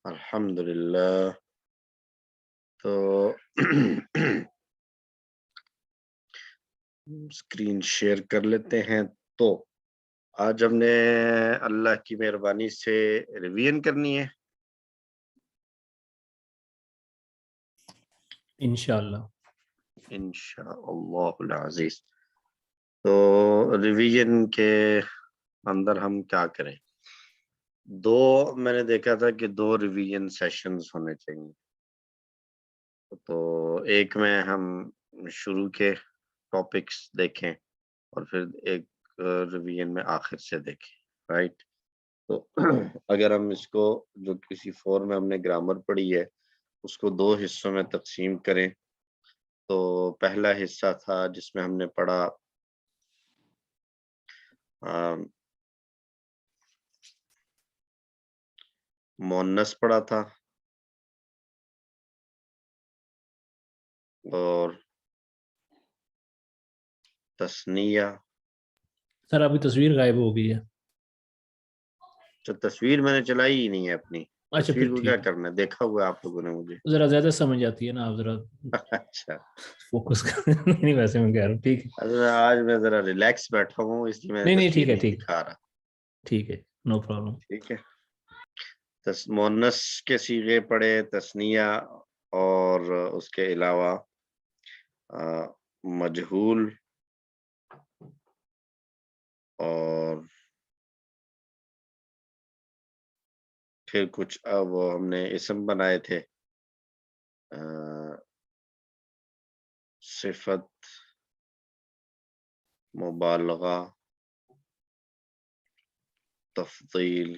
الحمدللہ. تو screen share کر لیتے ہیں. تو آج ہم نے اللہ کی مہربانی سے ریویژن کرنی ہے. انشاءاللہ انشاءاللہ العزیز. تو ریویژن کے اندر ہم کیا کریں؟ میں نے دیکھا تھا کہ 2 ریویژن سیشنز ہونے چاہیے. تو ایک میں ہم شروع کے ٹاپکس دیکھیں اور پھر ایک ریویژن میں آخر سے دیکھیں، رائٹ؟ تو اگر ہم اس کو جو کسی فور میں ہم نے گرامر پڑھی ہے اس کو 2 حصوں میں تقسیم کریں، تو پہلا حصہ تھا جس میں ہم نے پڑھا مؤنث پڑھا تھا اور تثنیہ. سر ابھی تصویر غائب ہو گئی ہے. تو تصویر میں نے چلائی ہی نہیں ہے اپنی. اچھا تصویر پھر کو ٹھیک کیا ہے. کرنا ہے، دیکھا ہوا ہے آپ لوگوں نے مجھے. ذرا زیادہ سمجھ آتی ہے نا، آپ ذرا اچھا فوکس کر. نہیں ویسے میں کہہ رہا ہوں ٹھیک ہے. آج میں ذرا ریلیکس بیٹھا ہوں اس لیے میں نہیں ٹھیک تصویر ہے، نہیں ٹھیک دکھا رہا. ٹھیک ہے، نو پرابلم. ٹھیک ہے. مؤنث کے صیغے پڑھے، تثنیہ، اور اس کے علاوہ مجہول اور پھر کچھ وہ ہم نے اسم بنائے تھے، صفت، مبالغہ، تفضیل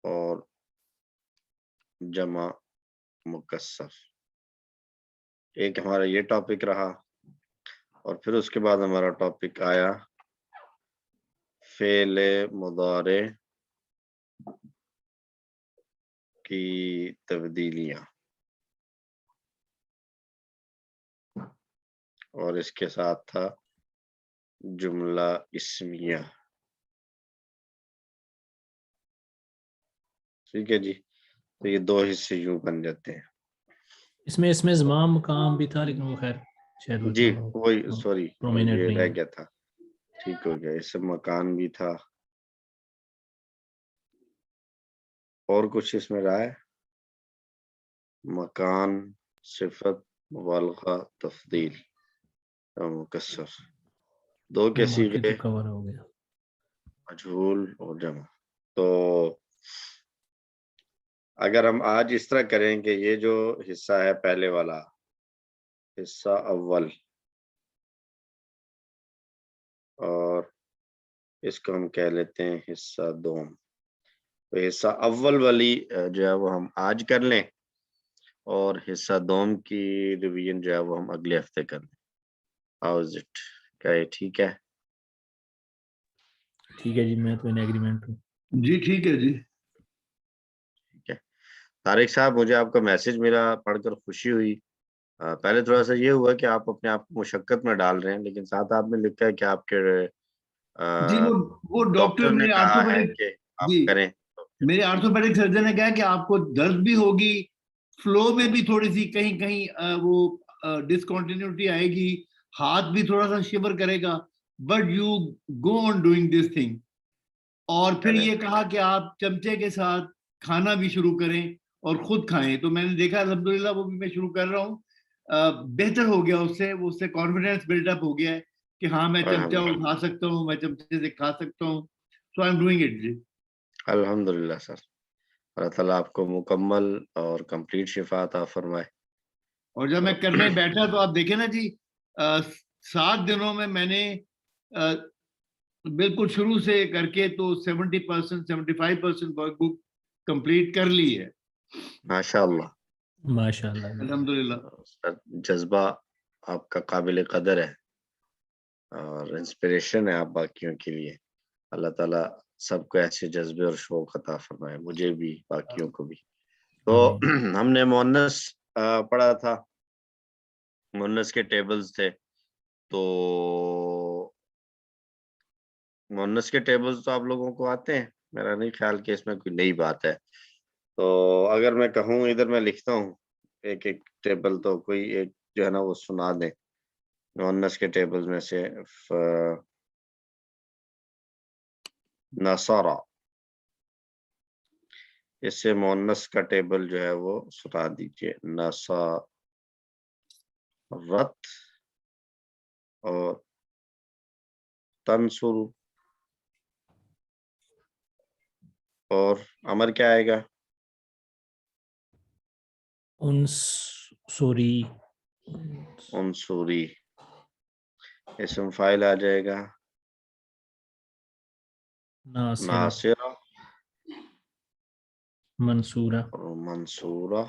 اور جمع مکسر. ایک ہمارا یہ ٹاپک رہا، اور پھر اس کے بعد ہمارا ٹاپک آیا فعل مضارع کی تبدیلیاں، اور اس کے ساتھ تھا جملہ اسمیہ. ٹھیک ہے جی. تو یہ 2 حصے یوں بن جاتے ہیں. اس میں زمام کام بھی تھا، لیکن وہ خیر شاید وہ جی وہی سوری پرومیننٹ یہ نہیں رہ ہے. گیا تھا. ٹھیک ہو گیا. اس مکان بھی تھا. اور کچھ اس میں رہا ہے؟ مکان، صفت، مبالغہ، تفضیل اور مکسر. 2 کے باقی صیغے تو کور ہو گیا. مجہول اور جمع. تو اگر ہم آج اس طرح کریں کہ یہ جو حصہ ہے پہلے والا حصہ اول، اور اس کو ہم کہہ لیتے ہیں حصہ دوم. تو حصہ اول والی جو ہے وہ ہم آج کر لیں، اور حصہ دوم کی ریویژن جو ہے وہ ہم اگلے ہفتے کر لیں. How is it? کیا یہ ٹھیک ہے؟ ٹھیک ہے جی، میں تو ان ایگریمنٹ ہوں. جی ٹھیک ہے جی. ٹھیک ہے. طارق صاحب، مجھے آپ کا میسج ملا، پڑھ کر خوشی ہوئی. پہلے تھوڑا سا یہ ہوا کہ آپ اپنے آپ کو مشقت میں ڈال رہے ہیں، لیکن ساتھ آپ نے لکھا ہے کہ آپ کے جی وہ ڈاکٹر نے میرے کہا ہے آرتھوپیڈک، کہ آپ جی کریں. میرے آرتھوپیڈک سرجن نے کہا کہ آپ کو درد بھی ہوگی، فلو میں بھی تھوڑی سی کہیں کہیں وہ ڈسکنٹینیوٹی آئے گی، ہاتھ بھی تھوڑا سا شیور کرے گا، but you go on doing this thing. اور پھر یہ کہا کہ آپ چمچے کے ساتھ کھانا بھی شروع کریں اور خود کھائیں. تو میں نے دیکھا الحمدللہ وہ بھی میں شروع کر رہا ہوں. بہتر ہو گیا، اس سے کانفیڈنس بلڈ اپ ہو گیا ہے کہ ہاں میں چمچہ اٹھا سکتا ہوں، میں چمچے سے کھا سکتا ہوں. سو آئی ایم ڈوئنگ اٹ. جی الحمدللہ سر. اللہ تعالیٰ آپ کو مکمل اور کمپلیٹ شفا عطا فرمائے. اور جب میں کرنے بیٹھا تو آپ دیکھیں نا جی، 7 دنوں میں نے بالکل شروع سے کر کے تو 70% 75% ورک بک کمپلیٹ کر لی ہے. ماشاء اللہ ماشاء اللہ. الحمدللہ. جذبہ آپ کا قابل قدر ہے اور انسپریشن ہے آپ باقیوں کے لیے. اللہ تعالیٰ سب کو ایسے جذبے اور شوق عطا فرمائے، مجھے بھی باقیوں کو بھی. تو ہم نے مؤنث پڑھا تھا، مؤنث کے ٹیبلز تھے. تو مؤنث کے ٹیبلز تو آپ لوگوں کو آتے ہیں میرا نہیں خیال کہ اس میں کوئی نئی بات ہے. تو اگر میں کہوں ادھر میں لکھتا ہوں ایک ایک ٹیبل، تو کوئی ایک جو ہے نا وہ سنا دیں مؤنث کے ٹیبل میں سے. نصارہ، اس سے مؤنث کا ٹیبل جو ہے وہ سنا دیجیے. نصارت اور تنصر، اور امر کیا آئے گا؟ انصری، انصوری. اسم فاعل آ جائے گا ناصرہ، ناصرہ منصورہ. اور منصورہ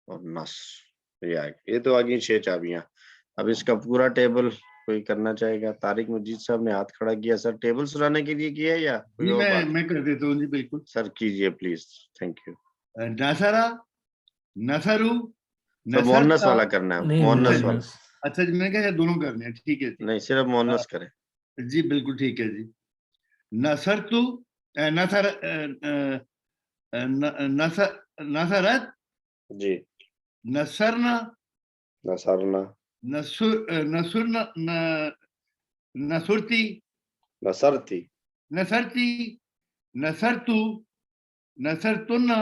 اور نصر. یہ آئے گا. یہ تو آگے 6 چابیاں. اب اس کا پورا ٹیبل کوئی کرنا چاہے گا؟ طارق مجید صاحب نے ہاتھ کھڑا کیا. سر ٹیبل سنانے کے لیے کیا ہے یا کوئی جی اور بات؟ میں کر دیتا ہوں جی بالکل. سر کیجئے پلیز. Thank you. نصرہ، نصرو، سر مؤنث والا نصرتا. کرنا ہے، نہیں مؤنث والا. مؤنث. اچھا جی، میں نے کہا دونوں کرنے ہیں. ٹھیک ہے جی. نہیں صرف مؤنث کریں. جی بالکل ٹھیک ہے جی. نصرتو، نصر، نصرت، جی. نصرنا، نصرنا، نصرنا، نصرتی، نصرتی. نصرتی، نصرتو، نصرتنا،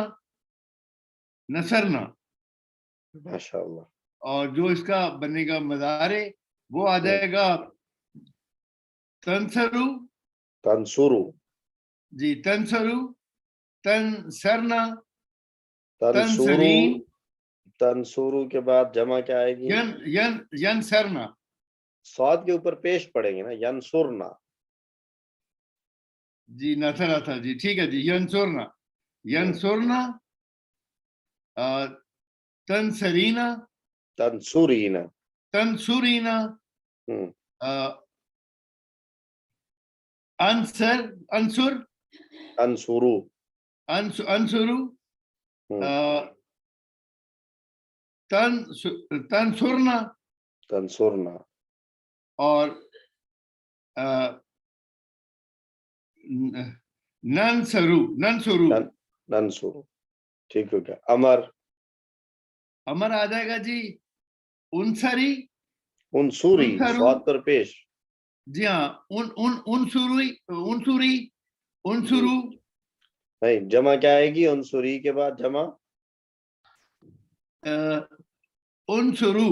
نصرنا. ماشاء اللہ. اور جو اس کا بنے گا مضارع وہ آ جائے گا تنصرو. تنصرو. جی تنصرو، تنصرنا، تنصرو. تنصرین، تنصرو کے بعد جمع کیا آئے گی؟ ینصرنا. صاد کے اوپر پیش پڑیں گے نا، ینصرنا. جی نصرہ تھا جی. ٹھیک ہے جی. ینصرنا، ینصرنا، تنصرینا، تنصرینا. تنصرینا، انصر، انصر، انصرو. انصرو، تنصرنا، تنصرنا. اور ننصرو، ننصرو. ننصرو. ٹھیک ہو گیا. امر. امر آ جائے گا جی انصری. انصوری، صاد پر پیش. جی ہاں. انصری، انصری، انصرو. نہیں، جمع کیا آئے گی انصری کے بعد؟ جمع انصرو.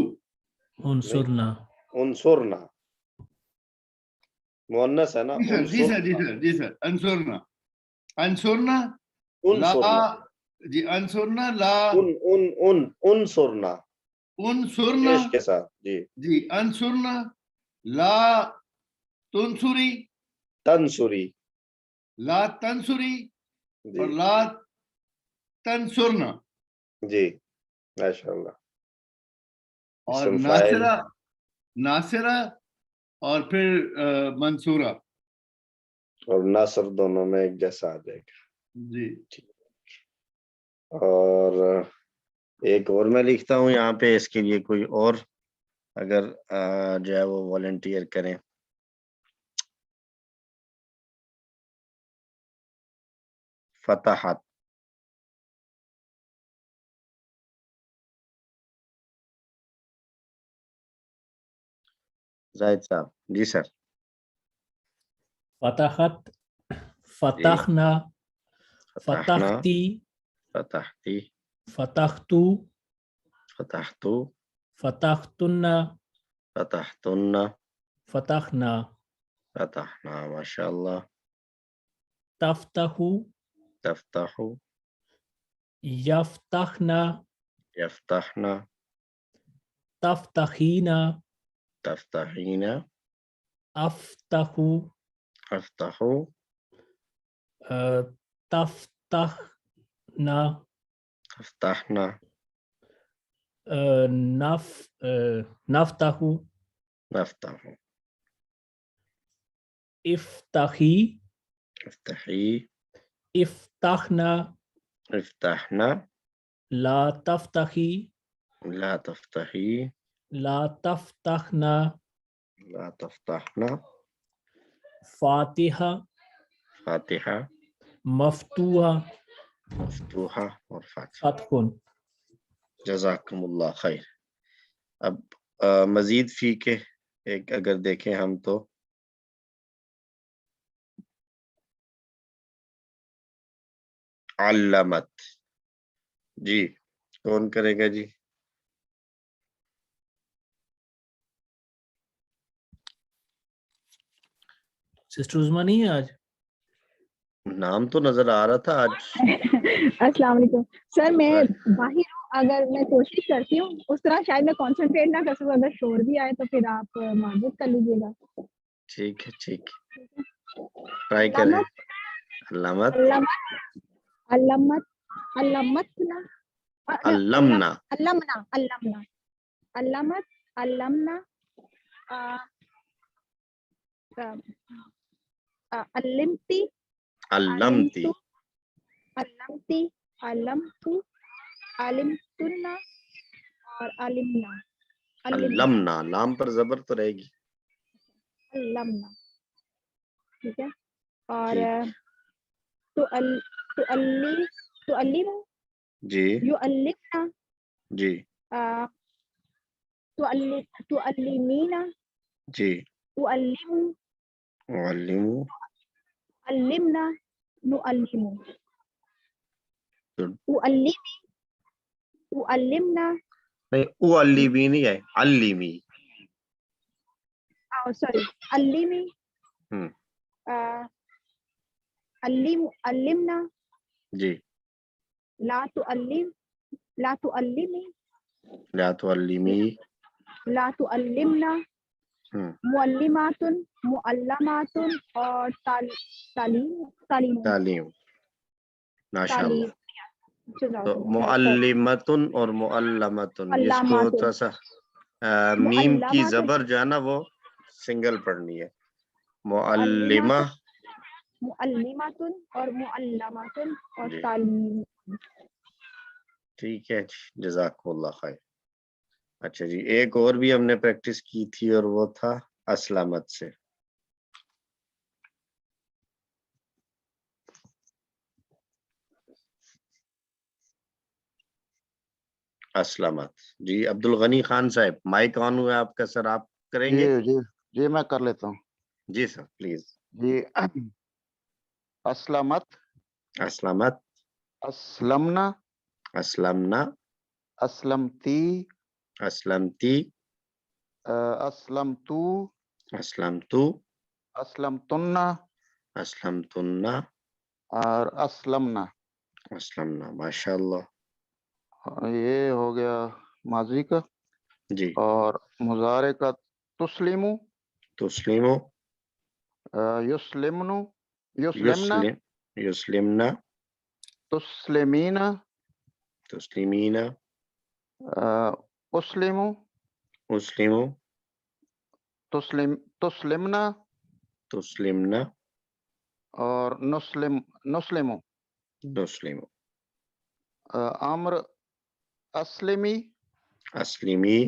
انصرنا. انصرنا. مؤنث ہے نا. جی سر، جی سر، جی سر. انصرنا، انصرنا، لا. انصرنا. جی انصرنا، لا. انصرنا. انصرنا. پیش کے ساتھ. جی. جی انصرنا، لا تنصری، تنصری. لا تنصری، جی. اور لا تنصرنا. جی ماشاء اللہ. اور اسم فاعل ناصرہ، ناصرہ، اور پھر منصورہ. اور نصر دونوں میں ایک جیسا آ جائے گا. جی. اور ایک اور میں لکھتا ہوں یہاں پہ، اس کے لیے کوئی اور اگر جو ہے وہ والنٹیئر کریں. فتحت. زاہد صاحب. جی سر. فتحت، فتحنا، فتحنا. فتحتی، فتحتی. فتحتو، فتحتو. فتحتنا، فتحتن. فتحنا. فتحنا. ماشاء اللہ. تفتحو، تفتحو. یفتحنا، یفتحنا. تفتحینا، تفتحین. افتحو، افتحو. تفتحنا، افتحنا. نفتحو، نفتحو. افتحی، افتحی. افتحنا، افتحنا. لا تفتحی، لا تفتحی. لا تفتحنا. لا تفتحنا. فاتحہ، فاتحہ مفتوحہ مفتوحہ اور فاتحہ. فتح. جزاکم اللہ خیر. اب مزید فی کے ایک اگر دیکھیں ہم تو علمت. جی کون کرے گا جی؟ سسٹر عظما نہیں ہے آج؟ نام تو نظر آ رہا تھا آج. السلام علیکم سر. میں باہر ہوں, اگر میں کوشش کرتی ہوں اس طرح شاید میں کانسنٹریٹ نہ کر سکوں, اگر شور بھی آئے تو پھر آپ معذرت کر لیجیے گا. ٹھیک ہے ٹھیک ہے, ٹرائی کریں. علامت علمت علمتنا علمنا علمنا علمنا علمت علمنا علمتی علمتی علمتی علمت علمتنا اور علمنا. علمنا لام پر زبر تو رہے گی. علمنا ٹھیک ہے. اور تعلم جی يعلمنا جی تعلمينا جی أعلم علمو علمنا نعلم تو- أعلمي أعلمنا نہیں علمی نہیں ہے, علمی. sorry علمي ہم، علمنا جی لا تعلم لا تعلمي لا تعلمی. لا تعلمنا ہم، معلمات معلمات اور تعلیم تعلیم. ماشاء اللہ. جزاک تو اللہ خیر. معلمتن اور معلمتن, جس کو معلمات. تھوڑا سا میم کی معلمات. زبر جو ہے نا وہ سنگل پڑھنی ہے. معلمہ. معلمات اور معلمات اور جی تعلیم. ٹھیک ہے جی, جزاک اللہ خیر. اچھا جی, ایک اور بھی ہم نے پریکٹس کی تھی اور وہ تھا اسلامت سے. اسلامت. جی عبد الغنی خان صاحب, مائک آن ہوا ہے آپ کا سر, آپ کریں گے؟ جی میں کر لیتا ہوں. جی سر پلیز. جی اسلامت اسلامت اسلمنا اسلمنا اسلمتی اسلمتی اسلمتو اسلمتو اسلمتنا اسلمتنا اور اسلمنا. اسلمنا. ماشاء اللہ. یہ ہو گیا ماضی کا. جی اور مضارع کا تسلیمو تسلیمو یسلمنو یسلمنا یسلمنا تسلمینا تسلیمینا اسلمو مسلمو تسلمنا تسلمنا اور نسلمو نسلمو. امر اسلمی اسلمی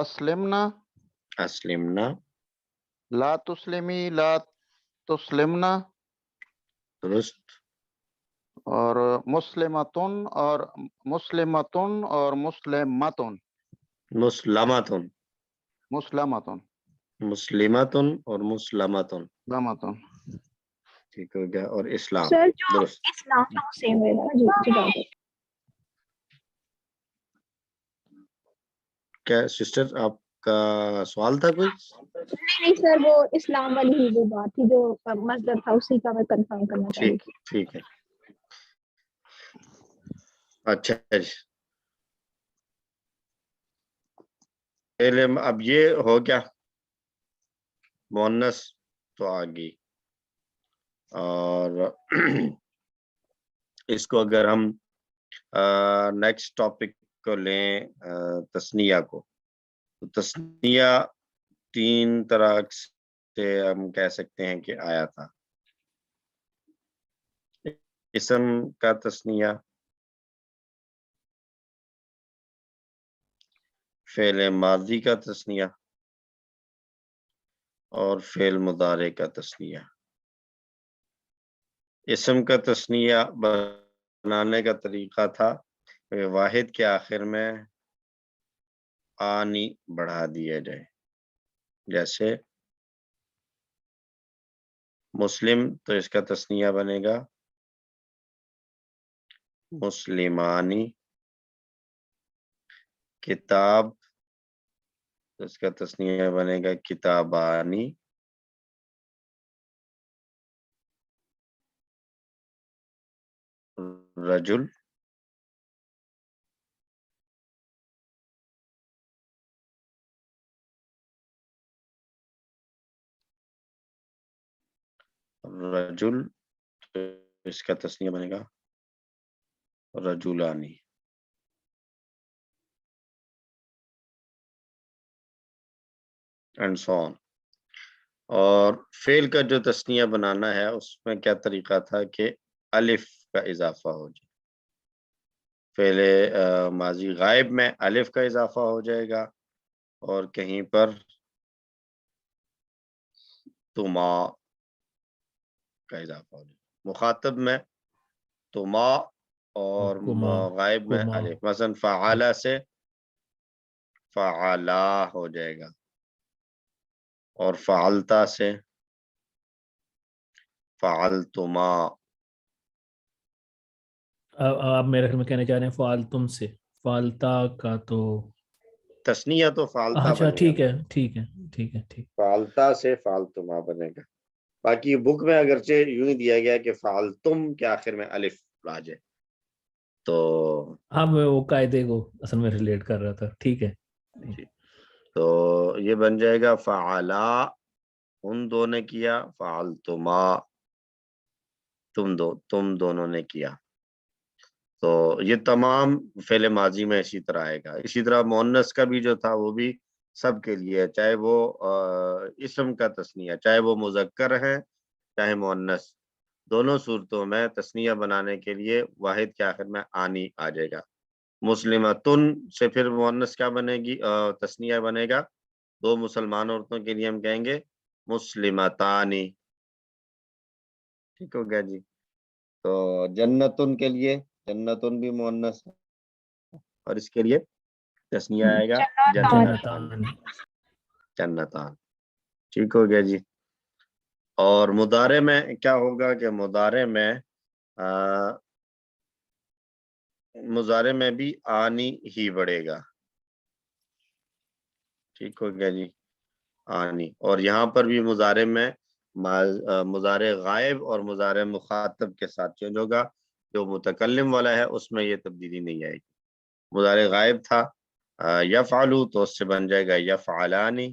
اسلمنا اسلمنا لا تسلمی لا تسلمنا درست. اور مسلمتن اور مسلمتن اور مسلمتن مسلمتن مسلمتن مسلمتن اور مسلمتن. مسلمتن. ٹھیک ہو گیا. اور اسلام سر جو درست. اسلام تو سیم ہے نا. جی کیا سسٹر آپ کا سوال تھا کوئی؟ نہیں سر, وہ اسلام والی ہی وہ بات تھی جو مصدر تھا, اسی کا میں کنفرم کرنا چاہ رہی ٹھیک ٹھیک ہے. اچھا جی, اب یہ ہو گیا مؤنث تو آگئی. اور اس کو اگر ہم نیکسٹ ٹاپک کو لیں تثنیہ کو, تو تثنیہ تین طرح سے ہم کہہ سکتے ہیں کہ آیا تھا. اسم کا تثنیہ, فعل ماضی کا تثنیہ اور فعل مضارع کا تثنیہ. اسم کا تسنیہ بنانے کا طریقہ تھا واحد کے آخر میں آنی بڑھا دیا جائے، جیسے مسلم تو اس کا تسنیہ بنے گا مسلمانی، کتاب تو اس کا تسنیہ بنے گا کتابانی، رجل رجل تو اس کا تسنیہ بنے گا رجولانی، اینڈ سو آن۔ اور فعل کا جو تسنیہ بنانا ہے اس میں کیا طریقہ تھا کہ الف کا اضافہ ہو جائے، فعل ماضی غائب میں الف کا اضافہ ہو جائے گا، اور کہیں پر تما کا اضافہ ہو جائے گا، مخاطب میں تما اور کما غائب میں کما الف، مثلا فعالہ سے فعلا ہو جائے گا، اور فعلتا سے فعلتما۔ آپ میرے خیال میں کہنا چاہ رہے ہیں فعلتم سے، فعلتا کا تو تسنیہ تو فعلتا اچھا بنے ٹھیک گا، ہے ٹھیک ہے ٹھیک ہے ٹھیک۔ فعلتا سے فعلتما بنے گا۔ باقی بک میں اگرچہ یوں ہی دیا گیا کہ فعلتم کے آخر میں الف آ جائے، تو ہاں میں وہ قاعدے کو اصل میں ریلیٹ کر رہا تھا، ٹھیک ہے۔ جی تو یہ بن جائے گا فعلا ان دو نے کیا، فعلتما تم دونوں نے کیا۔ تو یہ تمام فعل ماضی میں اسی طرح آئے گا۔ اسی طرح مؤنث کا بھی جو تھا وہ بھی سب کے لیے ہے، چاہے وہ اسم کا تسنیہ، چاہے وہ مذکر ہے چاہے مؤنث، دونوں صورتوں میں تسنیہ بنانے کے لیے واحد کے آخر میں آنی آ جائے گا۔ مسلمتن سے پھر مؤنث کیا بنے گی، تسنیہ بنے گا، دو مسلمان عورتوں کے لیے ہم کہیں گے مسلمتانی، ٹھیک ہو گیا جی۔ تو جنتن کے لیے جنتن بھی مؤنث ہے، اور اس کے لیے تسنیہ آئے گا جنتان، جنتان، جنتان، ٹھیک ہو گیا جی۔ اور مضارع میں کیا ہوگا کہ مضارع میں بھی آنی ہی بڑھے گا، ٹھیک ہو گیا جی، آنی۔ اور یہاں پر بھی مضارع میں مضارع غائب اور مضارع مخاطب کے ساتھ چینج ہوگا، جو متکلم والا ہے اس میں یہ تبدیلی نہیں آئے گی۔ مضارع غائب تھا یفعلو تو اس سے بن جائے گا یفعلانی،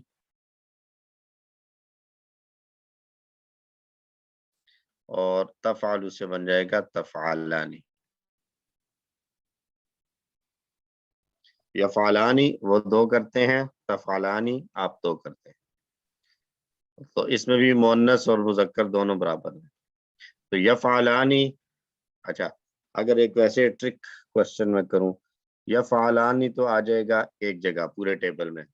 اور تفعلو سے بن جائے گا تفعلانی۔ یفعلانی وہ دو کرتے ہیں، تفعلانی آپ دو کرتے ہیں، تو اس میں بھی مؤنث اور مذکر دونوں برابر ہیں۔ تو یفعلانی، اچھا اگر ایک ویسے ٹرک کوشچن میں کروں، یفعلانی تو آ جائے گا ایک جگہ پورے ٹیبل میں،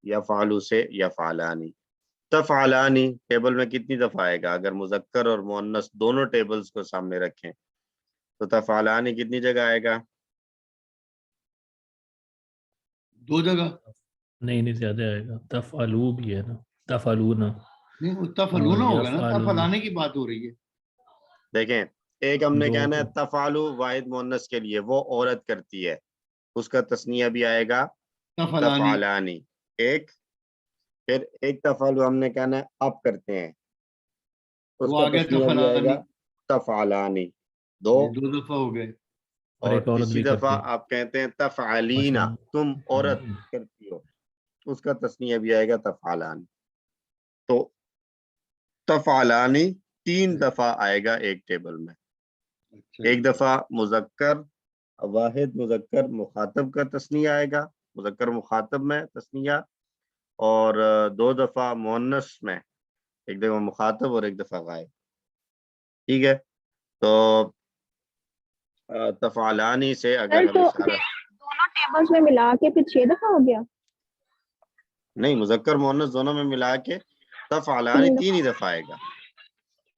یفعلو سے یفعلانی۔ تفعلانی ٹیبل میں کتنی دفعہ آئے گا؟ اگر مذکر اور مؤنث دونوں ٹیبلز کو سامنے رکھیں تو تفعلانی کتنی جگہ آئے گا؟ دو جگہ نہیں زیادہ آئے گا، تفعلو بھی ہے نا، تفعلونا، نہیں، تفعلونا ہوگا نا، یفعلون، تفعلانے کی بات ہو رہی ہے۔ دیکھیں ایک ہم نے دو کہنا ہے تو تفعلو واحد مؤنث کے لیے، وہ عورت کرتی ہے، اس کا تسنیہ بھی آئے گا تفعلانی تفعلانی ایک، پھر ایک تفعلو ہم نے کہنا ہے آپ کرتے ہیں، اس وہ کا آ گیا تسنیہ بھی آئے تفعلانی، گا تفعلانی دو، یہ دو دفعہ ہو گئے۔ اور اور ایک عورت تیسری بھی دفعہ کرتی ہے، آپ کہتے ہیں تفعلینا، مثلا تم عورت کرتی ہو، اس کا تسنیہ بھی آئے گا تفعلانی۔ تو تفعلانی تین دفعہ آئے گا ایک ٹیبل میں، اچھا ایک دفعہ مذکر واحد مذکر مخاطب کا تسنیہ آئے گا، مذکر مخاطب میں تسنیہ، اور دو دفعہ مؤنث میں، ایک دفعہ مخاطب اور ایک دفعہ غائب، ٹھیک ہے۔ تو تفعلانی سے اگر سر ہم تو اشارہ، دونوں ٹیبلز میں ملا کے پھر 6 دفعہ ہو گیا، نہیں مذکر مؤنث دونوں میں ملا کے تفعلانی 3 تین دفعہ ہی دفعہ آئے گا،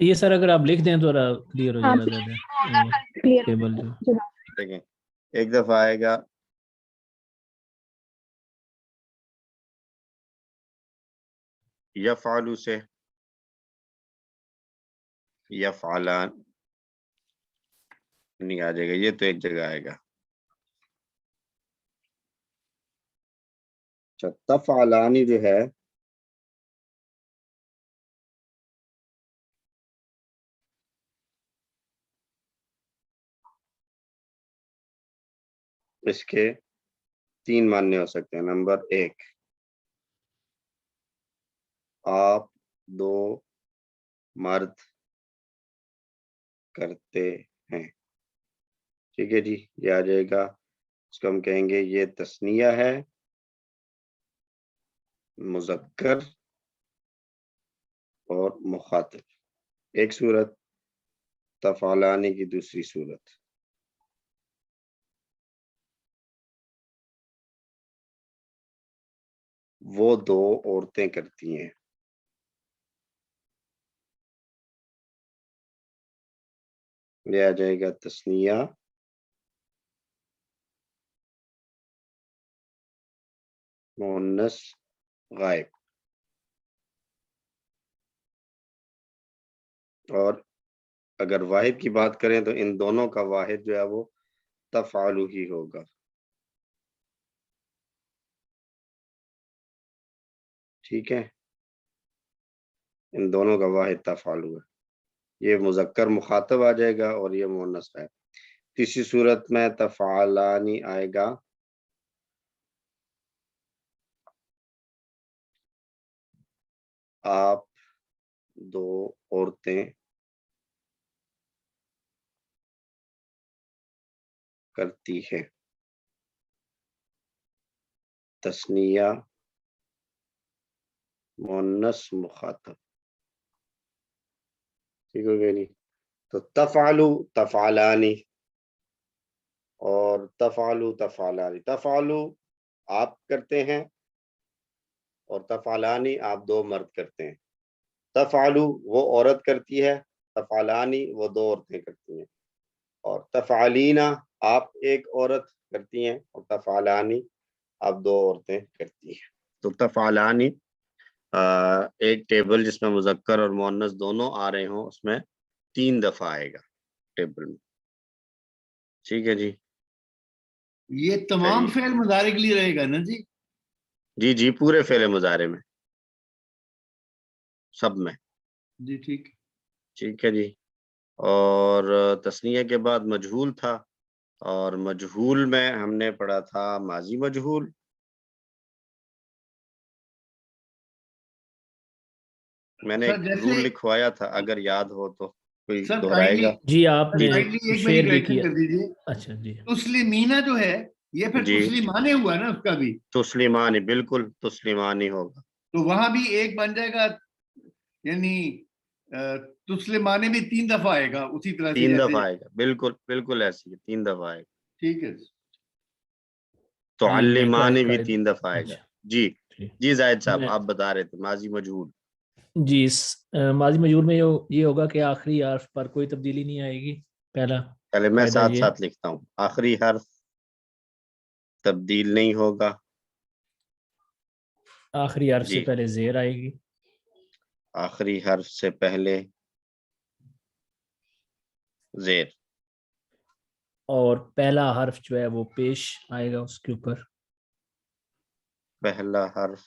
یہ سر اگر آپ لکھ دیں تو کلیئر ہو ہاں جائے گا زیادہ کلیئر ٹیبل جو دیکھیں ایک دفعہ آئے گا یفعلو سے یفعلان نہیں آ جائے گا، یہ تو ایک جگہ آئے گا. اچھا تفعلانی جو ہے اس کے 3 معنی ہو سکتے ہیں. نمبر 1 آپ 2 مرد کرتے ہیں. ٹھیک ہے جی، یہ آ جائے گا. اس کو ہم کہیں گے یہ تثنیہ ہے مذکر اور مخاطب. ایک صورت تفعلانی کی دوسری صورت. وہ 2 عورتیں کرتی ہیں. یہ آ جائے گا تثنیہ مؤنث غائب. اور اگر واحد کی بات کریں تو ان دونوں کا واحد جو ہے وہ تفعلو ہی ہوگا. ٹھیک ہے، ان دونوں کا واحد تفعلو ہے. یہ مذکر مخاطب آ جائے گا اور یہ مؤنث ہے. تیسری صورت میں تفعلانی آئے گا آپ 2 عورتیں کرتی ہیں. تثنیہ مؤنث مخاطب. ٹھیک ہو گیا نہیں؟ تو تفعلو تفعلانی اور تفعلو تفعلانی. تفعلو آپ کرتے ہیں اور تفعلانی آپ 2 مرد کرتے ہیں. تفعلو وہ عورت کرتی ہے، تفعلانی وہ 2 عورتیں کرتی ہیں. اور تفعلینا آپ ایک عورت کرتی ہیں اور تفعلانی آپ 2 عورتیں کرتی ہیں. تو تفعلانی ایک ٹیبل جس میں مذکر اور مؤنث دونوں آ رہے ہوں اس میں 3 دفعہ آئے گا ٹیبل میں. ٹھیک ہے جی. یہ تمام فعل مضارع کے لیے رہے گا نا جی؟ جی جی پورے فعل مضارع میں سب میں. جی ٹھیک. ٹھیک ہے جی. اور تثنیہ کے بعد مجہول تھا اور مجہول میں ہم نے پڑھا تھا ماضی مجہول. میں نے ایک رول لکھوایا تھا اگر یاد ہو تو کوئی دہرائے گا. جی آپ نے ایک شیئر بھی میری کیا. کر دیجیے. اچھا جی. تسلیمینہ جو ہے یہ پھر جی تسلیمانے ہوا نا اس کا بھی. تسلیمانی بالکل تسلیمانی ہوگا. تو وہاں بھی ایک بن جائے گا، یعنی تسلیمانے بھی 3 دفعہ آئے گا اسی طرح سے 3 جیسے. دفعہ آئے گا بالکل بالکل ایسی ہے 3 دفعہ آئے گا. ٹھیک ہے. تو جی میں علمانی بھی قائد 3 دفعہ آئے گا. اچھا جی جی زاہد صاحب میں آپ بتا رہے تھے ماضی مجہول. جی ماضی مجہول میں یہ ہوگا کہ آخری حرف پر کوئی تبدیلی نہیں آئے گی. پہلے میں قاعدہ ساتھ یہ ساتھ لکھتا ہوں. آخری حرف تبدیل نہیں ہوگا. آخری حرف سے جی پہلے زیر آئے گی. آخری حرف سے پہلے زیر. اور پہلا حرف جو ہے وہ پیش آئے گا اس کے اوپر. پہلا حرف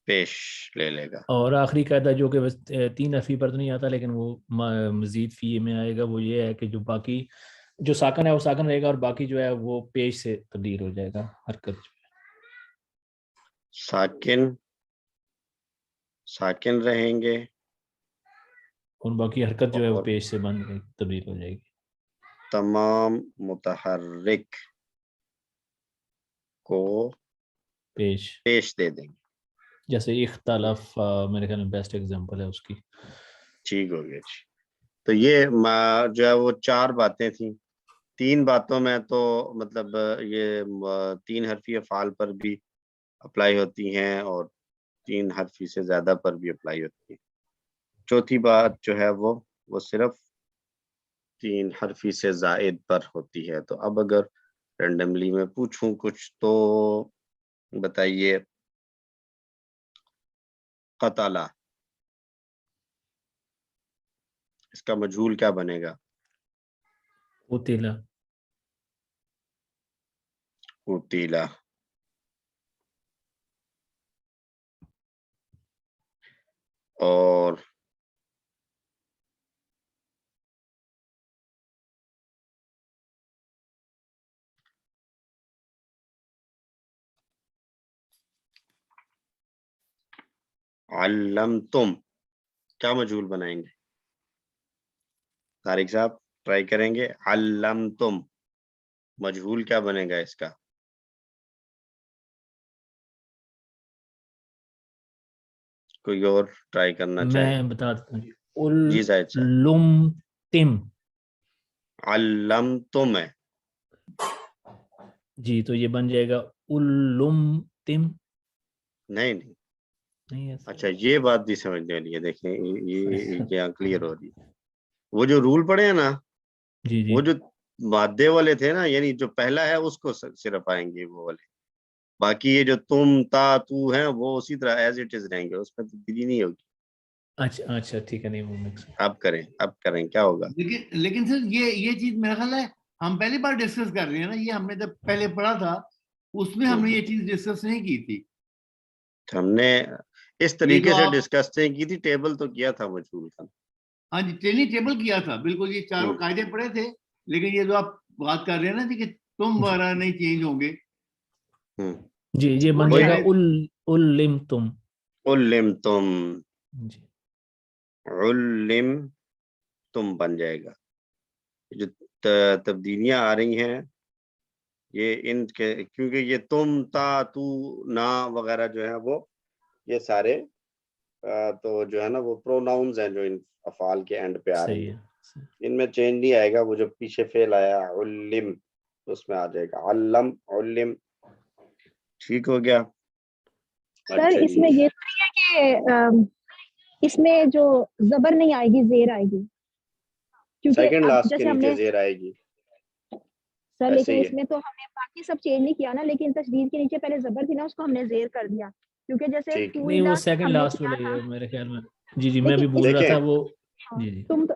پیش لے لے گا. اور آخری قاعدہ جو کہ 3 حرفی پر تو نہیں آتا لیکن وہ مزید فی میں آئے گا، وہ یہ ہے کہ جو باقی جو ساکن ہے وہ ساکن رہے گا اور باقی جو ہے وہ پیش سے تبدیل ہو جائے گا. حرکت ساکن رہیں گے اور باقی حرکت جو ہے وہ اور پیش سے بن تبدیل ہو جائے گی. تمام متحرک کو پیش دے دیں گے. جیسے اختلاف میرے خیال میں بیسٹ ایگزامپل ہے اس کی. ٹھیک ہو گیا جی. تو یہ جو ہے وہ 4 باتیں تھیں. 3 باتوں میں تو مطلب یہ 3 حرفی افعال پر بھی اپلائی ہوتی ہیں اور 3 حرفی سے زیادہ پر بھی اپلائی ہوتی ہیں. چوتھی بات جو ہے وہ صرف 3 حرفی سے زائد پر ہوتی ہے. تو اب اگر رینڈملی میں پوچھوں کچھ تو بتائیے قتلہ، اس کا مجہول کیا بنے گا؟ قتل. قتیلہ. اور علمتم کیا مجہول بنائیں گے؟ طارق صاحب ٹرائی کریں گے. علمتم مجہول کیا بنے گا اس کا؟ کوئی اور ٹرائی کرنا چاہے؟ میں بتا دیتا ہوں جی. جی زاہد صاحب. علمتم. علمتم ہے. جی تو یہ بن جائے گا علمتم. نہیں نہیں ایسا. اچھا یہ بات بھی سمجھنے لیے دیکھیں یہ یہاں کلیئر ہو رہی ہے. وہ جو رول پڑے ہیں نا جی جی وہ جو مادے والے تھے نا، یعنی جو پہلا ہے اس کو صرف آئیں گے وہ والے. باقی یہ جو تم تا تو ہیں وہ اسی طرح ایز اٹ از رہیں گے، اس میں تبدیلی نہیں ہوگی. اچھا اچھا ٹھیک ہے. نہیں وہ مکس. اب کریں کیا ہوگا؟ لیکن سر یہ چیز میرا خیال ہے ہم پہلی بار ڈسکس کر رہے ہیں نا. یہ ہم نے جب پہلے پڑھا تھا اس میں ہم نے یہ چیز ڈسکس نہیں کی تھی. ہم نے اس طریقے سے ڈسکس نہیں کی تھی، ٹیبل تو کیا تھا مجہول کا. ہاں جی ٹریننگ ٹیبل کیا تھا بالکل. یہ چاروں قاعدے پڑے تھے، لیکن یہ جو آپ بات کر رہے ہیں نا جی کہ تم وغیرہ نہیں چینج ہوں گے. جی یہ بن جائے گا علمتم. علمتم. جی علمتم بن جائے گا. جو تبدیلیاں آ رہی ہیں یہ ان کے، کیونکہ یہ تم تا تو نا وغیرہ جو ہے وہ یہ سارے تو جو ہے نا وہ پروناؤنز ہیں جو ان افعال کے اینڈ پہ آ رہے صحیح ہیں. ہے. ان میں چینج نہیں آئے گا. وہ جو پیچھے فعل آیا علم اس میں آ جائے گا علم علم. ٹھیک ہو گیا. سر اچھا اس جی میں یہ تو نہیں ہے کہ اس میں جو زبر نہیں آئے گی زیر آئے گی، کیونکہ سیکنڈ اب لاسٹ کے جیسے ہم نیچے نے زیر آئے گی. سر ایسے لیکن ہی اس ہے. میں تو ہم نے باقی سب چینج نہیں کیا نا، لیکن تشدید کے نیچے پہلے زبر تھی نا اس کو ہم نے زیر کر دیا، کیونکہ جیسے ٹھیک ہے. نہیں وہ قویلا سیکنڈ ہم نے لاسٹ کیا والا ہی تھا. ہے میرے خیال میں. جی جی میں بھی لیکن بول رہا تھا دیکھیں وہ. جی جی تم تو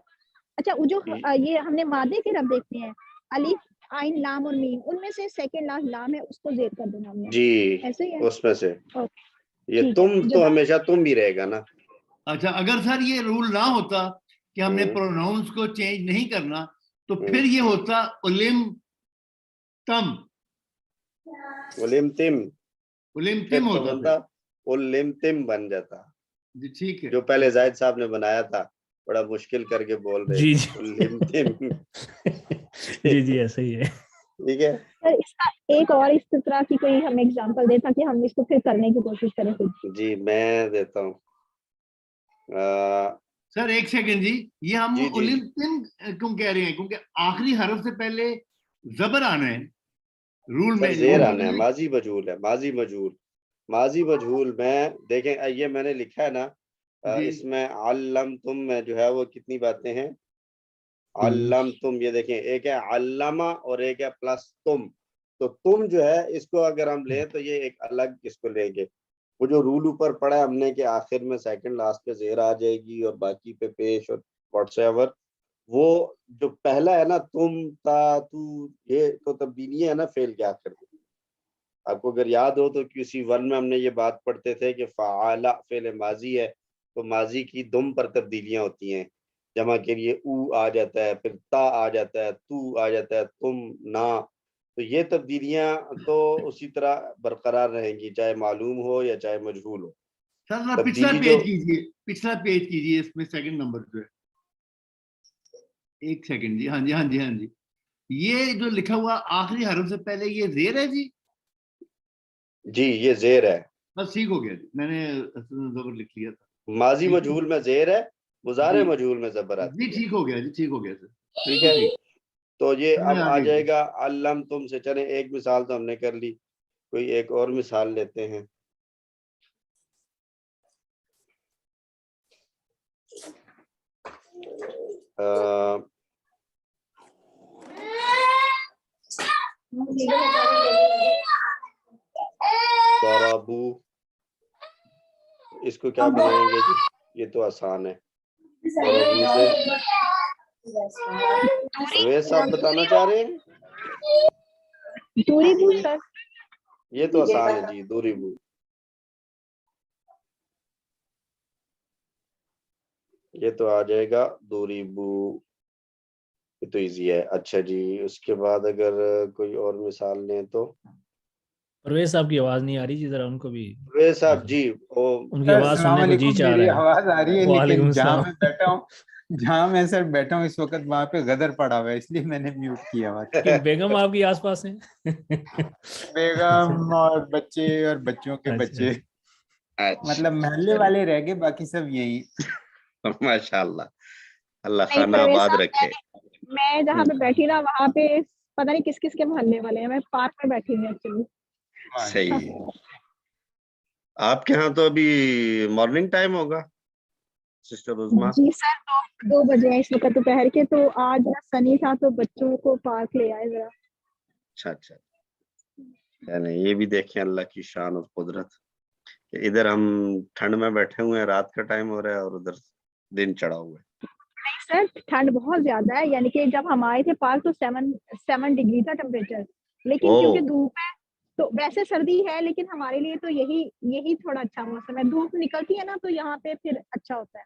اچھا وہ جو یہ ہم نے مادے کے رب دیکھتے ہیں الف عین لام اور میم، ان میں سے سیکنڈ لاسٹ لام ہے اس کو زیر کر دینا ہم نے. جی ایسے ہی ہے. اس میں سے یہ ٹھیک ہے تم تو ہمیشہ تم ہی رہے گا نا. اچھا اگر سر یہ رول نہ ہوتا کہ ہم نے پروناؤنس کو چینج نہیں کرنا تو پھر یہ ہوتا علم تم. علمتم علمتم تو ہوتا بنتا علمتم بن جاتا. جی ٹھیک ہے. جو پہلے زاہد صاحب نے بنایا تھا بڑا مشکل کر کے بول رہے جی تھے علمتم. جی جی ایسا ہی ہے. ٹھیک ہے. سر اس کا ایک اور اس طرح کی کوئی ہم ایگزامپل دے تاکہ ہم اس کو پھر کرنے کی کوشش کریں خود. جی میں دیتا ہوں. سر ایک سیکنڈ جی. یہ ہم جی جی علمتم کیوں کہہ رہے ہیں؟ کیونکہ آخری حرف سے پہلے زبر آنا ہے رول میں. زیر آنا ہے. ماضی مجہول ہے. ماضی مجہول میں دیکھیں یہ میں نے لکھا ہے نا اس میں علمتم میں جو ہے وہ کتنی باتیں ہیں. علمتم یہ دیکھیں ایک ہے علامہ اور ایک ہے پلس تم. تو تم جو ہے اس کو اگر ہم لیں تو یہ ایک الگ اس کو لیں گے. وہ جو رول اوپر پڑا ہے ہم نے کہ آخر میں سیکنڈ لاسٹ پہ زیر آ جائے گی اور باقی پہ پیش اور واٹس ایور، وہ جو پہلا ہے نا تم تا تو یہ تو تبدیلی ہے نا فعل کے آخر میں. آپ کو اگر یاد ہو تو کسی ون میں ہم نے یہ بات پڑھتے تھے کہ فعال فعل ماضی ہے تو ماضی کی دم پر تبدیلیاں ہوتی ہیں. جمع کے لیے او آ جاتا ہے، پھر تا آ جاتا ہے، تو آ جاتا ہے، تم نا. تو یہ تبدیلیاں تو اسی طرح برقرار رہیں گی چاہے معلوم ہو یا چاہے مجہول ہو. سر پچھلا پیج کیجیے، پچھلا پیج کیجیے اس میں سیکنڈ نمبر پہ. ایک سیکنڈ جی. ہاں جی ہاں جی ہاں جی. یہ جو لکھا ہوا آخری حرف سے پہلے یہ زیر ہے جی. جی یہ زیر ہے. بس ٹھیک ہو گیا جی. میں نے زبر لکھ لیا تھا. ماضی مجہول میں زیر ہے، مضارع مجہول میں زبر آتی جی ہے. ٹھیک ہو گیا جی. ٹھیک ہو گیا سر. ٹھیک ہے. تو یہ اب آ جائے گیا. گا علم تم سے. چلیں ایک مثال تو ہم نے کر لی، کوئی ایک اور مثال لیتے ہیں. ضربو، اس کو کیا بنائیں گے جی؟ یہ تو آسان ہے. ضربو سے پرویز صاحب بتانا چاہ رہے ہیں؟ دوری بو سر. یہ تو آسان ہے جی، دوری بو. یہ تو آ جائے گا دوری بو، یہ تو ایزی ہے. اچھا جی، اس کے بعد اگر کوئی اور مثال لیں تو پرویز صاحب کی آواز نہیں آ رہی جی، ذرا ان کو بھی پرویز صاحب جی وہ ان کی آواز السلام سننے کو جی علیکم. چاہ میری رہا ہے. آواز آ رہی ہے، وعلیکم لیکن جہاں السلام. میں بیٹھا ہوں، جہاں میں سر بیٹھا ہوں اس وقت وہاں پہ غدر پڑا ہوا ہے، اس لیے میں نے میوٹ کیا ہوا تھا. کہ بیگم آپ کی آس پاس ہیں؟ بیگم اور بچے اور بچوں کے بچے، مطلب محلے والے رہ گئے، باقی سب یہی. ماشاء اللہ، اللہ نہیں خانہ پرویز آباد صاحب، رکھے. میں جہاں پہ بیٹھی نا وہاں پہ پتہ نہیں کس کس کے محلے والے ہیں. میں پارک میں بیٹھی ہوں ایکچولی. صحیح. آپ کے ہاں تو ابھی مارننگ ٹائم ہوگا سسٹر عظما؟ جی سر، 2 بجے ہیں اس وقت دوپہر کے. تو آج نا سنی تھا تو بچوں کو پارک لے آئے ذرا. اچھا اچھا، یعنی یہ بھی دیکھیں اللہ کی شان اور قدرت کہ ادھر ہم ٹھنڈ میں بیٹھے ہوئے ہیں، رات کا ٹائم ہو رہا ہے اور ادھر دن چڑھا ہوا ہے. نہیں سر، ٹھنڈ بہت زیادہ ہے. یعنی کہ جب ہم آئے تھے پارک تو 7 ڈگری تھا ٹیمپریچر. لیکن کیونکہ دھوپ ہے تو ویسے سردی ہے، لیکن ہمارے لیے تو یہی تھوڑا اچھا موسم ہے. دھوپ نکلتی ہے نا تو یہاں پہ پھر اچھا ہوتا ہے.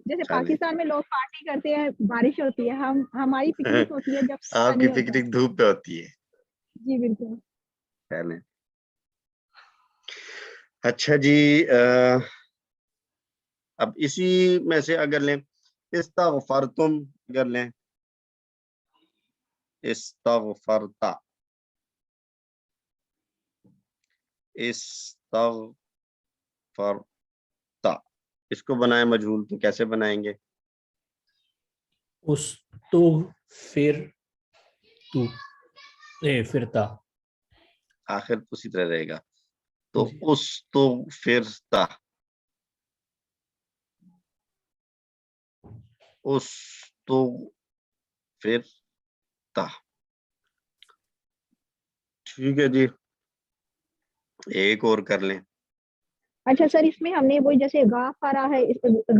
جیسے پاکستان میں لوگ پارٹی کرتے ہیں، بارش ہوتی ہے، ہماری پکنک ہوتی ہے جب آپ کی سنی ہوتا ہے. پکنک دھوپ پہ ہوتی ہے. جی بالکل. اچھا جی، اب اسی میں سے اگر لیں استغفرتم، اگر لیں استغفرتا، استغفرتا، اس کو بنائیں مجہول تو کیسے بنائیں گے؟ اس تو پھر تو فرتا، آخر اسی طرح رہے گا. تو جی. اس تو فرتا، اس تو فرتا. ٹھیک ہے جی، ایک اور کر لیں. اچھا سر، اس میں ہم نے وہی جیسے گا فا را ہے،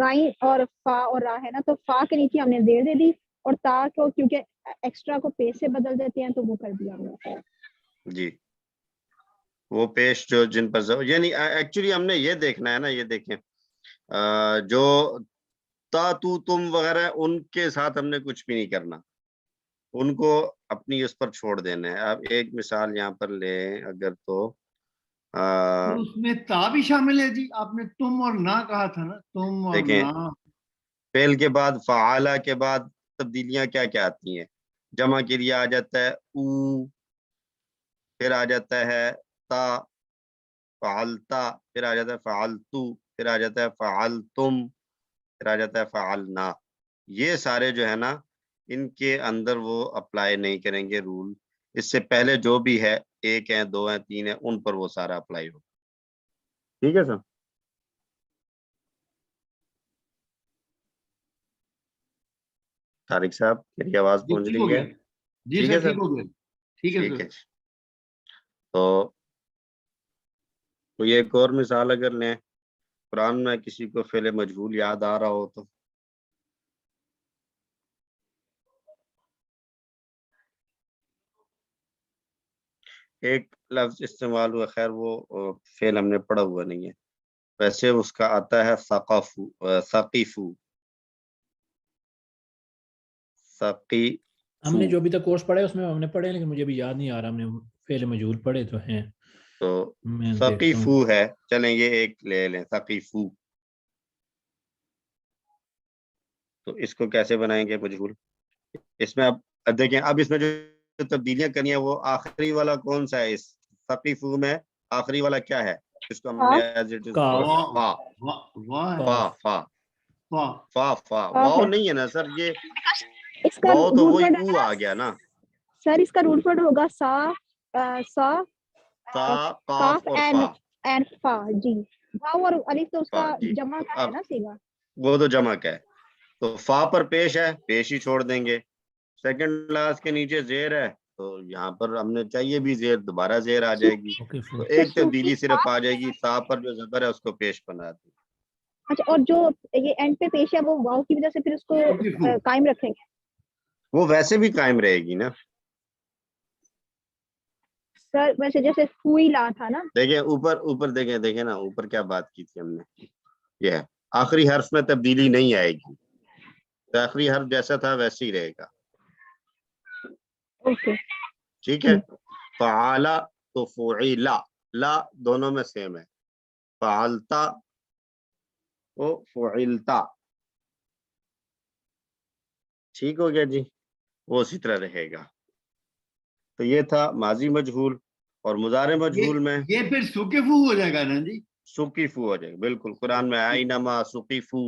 گائیں اور فا اور را ہے نا، تو فا کے نیچے ہم نے زیر دے دی اور تا کو کیونکہ ایکسٹرا کو پیش سے بدل دیتے ہیں تو وہ کر دیا ہم نے. جی، وہ پیش جو جن پر یعنی ایکچولی ہم نے یہ دیکھنا ہے نا، یہ دیکھیں جو تا تو تم وغیرہ ان کے ساتھ ہم نے کچھ بھی نہیں کرنا، ان کو اپنی اس پر چھوڑ دینا ہے. اب ایک مثال یہاں پر لیں اگر تو اس میں تا بھی شامل ہے جی. آپ نے تم اور نہ کہا تھا نا، تم اور دیکھیں نہ. فعل کے بعد فعالہ کے بعد تبدیلیاں کیا کیا آتی ہیں؟ جمع کے لیے آ جاتا ہے او، پھر آ جاتا ہے تا، فعلتا، پھر آ جاتا ہے فعلتو، پھر آ جاتا ہے فعلتم، پھر آ جاتا ہے فعلنا. یہ سارے جو ہے نا ان کے اندر وہ اپلائی نہیں کریں گے رول. اس سے پہلے جو بھی ہے، 1 ہے 2 ہے 3 ہے، ان پر وہ سارا اپلائی ہو. ٹھیک ہے سر؟ طارق صاحب میری آواز جی پہنچ ٹھیک ہو رہی گیا ہے؟ جی ٹھیک سر، ہے ٹھیک ہو گیا. ٹھیک ہے ٹھیک سر. ہے. تو کوئی ایک اور مثال اگر لیں قرآن میں کسی کو فعل مجہول یاد آ رہا ہو تو. ایک لفظ استعمال ہوا، خیر وہ فعل ہم نے پڑھا ہوا نہیں ہے، ویسے اس کا آتا ہے ثقافو، ثقیفو، ثقی. ہم نے جو ابھی تک کورس پڑھے اس میں ہم نے پڑھے، لیکن مجھے بھی یاد نہیں آ رہا. ہم نے فعل مجہول پڑھے تو ہیں. تو میں دیکھتا ثقیفو ہوں. ہے، چلیں یہ ایک لے لیں ثقیفو. تو اس کو کیسے بنائیں گے مجہول؟ اس میں اب دیکھیں، اب اس میں جو تبدیلیاں کرنی ہے وہ آخری والا کون سا ہے؟ اس ثقیفو میں آخری والا کیا ہے؟ اس کو ہم نے ایز اٹ از کاف. فا، واہ ہے. فا فا واہ. فا فا. کاف واو ہے. نہیں ہے نا سر، یہ اس کا واو تو روٹ وہی ورڈ او آ گیا نا. سر، اس کا روٹ ورڈ ہوگا سا، سا، سا، کاف قاف اور فا. اینڈ فا. جی، واو اور الف تو اس فا کا جی. جمع کا ہے اب نا صیغہ. وہ تو جمع کا ہے. تو فا پر پیش ہے، پیش ہی چھوڑ دیں گے. سیکنڈ لاس کے نیچے زیر ہے تو یہاں پر ہم نے چاہیے بھی زیر، دوبارہ زیر آ جائے گی. تو ایک تبدیلی صرف آ جائے گی، فا پر جو زبر ہے اس کو پیش بنا دیں. اچھا، اور جو یہ اینڈ پہ پیش ہے وہ واو کی وجہ سے پھر اس کو قائم رکھیں گے؟ وہ ویسے بھی قائم رہے گی نا. سر ویسے جیسے فوئی لا تھا نا، دیکھیں اوپر دیکھیں نا، اوپر کیا بات کی تھی ہم نے. یہ ہے آخری حرف میں تبدیلی نہیں آئے گی، آخری حرف جیسا تھا ویسے ہی رہے گا. اوکے ٹھیک ہے. فعالا تو فعیلا، لا دونوں میں سیم ہے. فعلتا وہ فعلتا. ٹھیک ہو گیا جی، وہ اسی طرح رہے گا. تو یہ تھا ماضی مجہول. اور مضارع مجہول میں یہ پھر سکیفو ہو جائے گا نا جی. سقیفو ہو جائے گا. بالکل، قرآن میں اینما سقیفو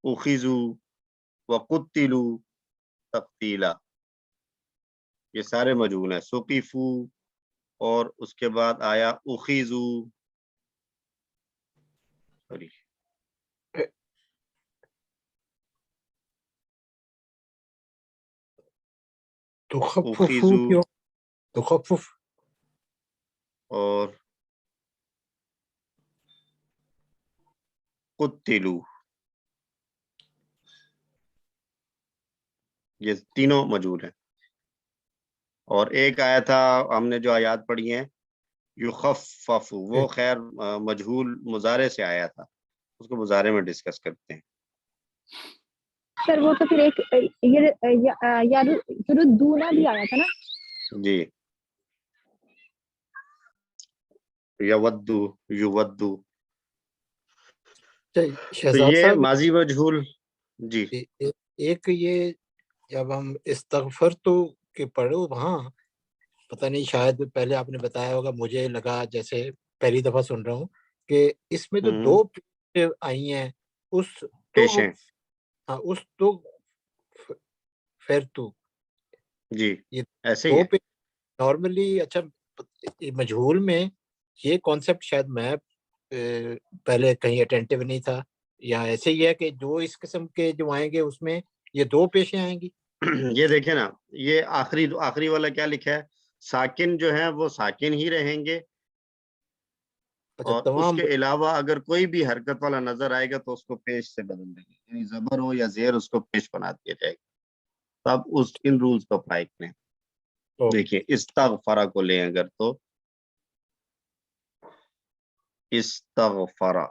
اخذو وقتلو تقتیلا، یہ سارے مجہول ہیں. سقیفو اور اس کے بعد آیا اخذو، سوری اخذو تخفف اور قتلو، یہ تینوں مجہول ہیں. اور ایک آیا تھا ہم نے جو آیات پڑھی ہیں یخفف، وہ خیر مجہول مضارع سے آیا تھا، اس کو مضارع میں ڈسکس کرتے ہیں. سر وہ تو پھر ایک یردونا بھی آیا تھا نا. جی، یودو یودو. تو شہزاد یہ صاحب، ماضی مجہول. جی ایک یہ جب ہم استغفرتو کے پڑھو وہاں پتہ نہیں، شاید پہلے آپ نے بتایا ہوگا، مجھے لگا جیسے پہلی دفعہ سن رہا ہوں کہ اس میں جو دو آئی ہیں اس تو پیشیں. ہاں اس تو پھر تو جی یہ ایسے ہی دو ہے. پہ نارملی. اچھا، مجہول میں یہ کانسیپٹ شاید میں پہلے کہیں اٹینٹیو نہیں تھا، یا ایسے ہی ہے کہ جو اس قسم کے جو آئیں گے اس میں یہ دو پیشیں آئیں گی؟ یہ دیکھیں نا، یہ آخری والا کیا لکھا ہے، ساکن جو ہیں وہ ساکن ہی رہیں گے. اور اس کے علاوہ اگر کوئی بھی حرکت والا نظر آئے گا تو اس کو پیش سے بدل دیں گے، یعنی زبر ہو یا زیر اس کو پیش بنا دیا جائے گا. تو اب ان رولز کو اپلائی کریں. دیکھیے استغفرہ کو لیں اگر تو استغفرہ،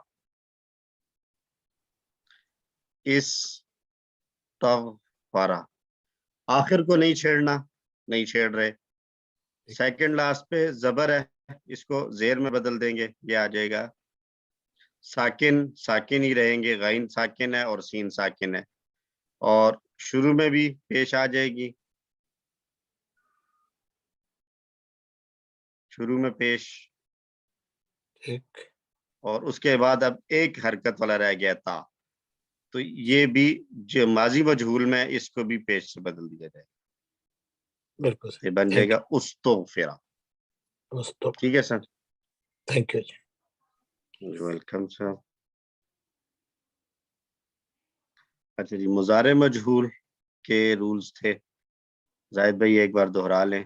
استغفرہ، آخر کو نہیں چھیڑنا، نہیں چھیڑ رہے. سیکنڈ لاسٹ پہ زبر ہے، اس کو زیر میں بدل دیں گے، یہ آ جائے گا. ساکن ہی رہیں گے، غین ساکن ہے اور سین ساکن ہے. اور شروع میں بھی پیش آ جائے گی، شروع میں پیش. اور اس کے بعد اب ایک حرکت والا رہ گیا تھا، تو یہ بھی جو ماضی مجہول میں اس کو بھی پیش سے بدل دیا جائے. بالکل یہ بن جائے گا استغفرہ. ٹھیک ہے سر، تھینک یو. Welcome sir. اچھا جی، مضارع مجہول کے رولز تھے، زاہد بھائی ایک بار دہرا لیں،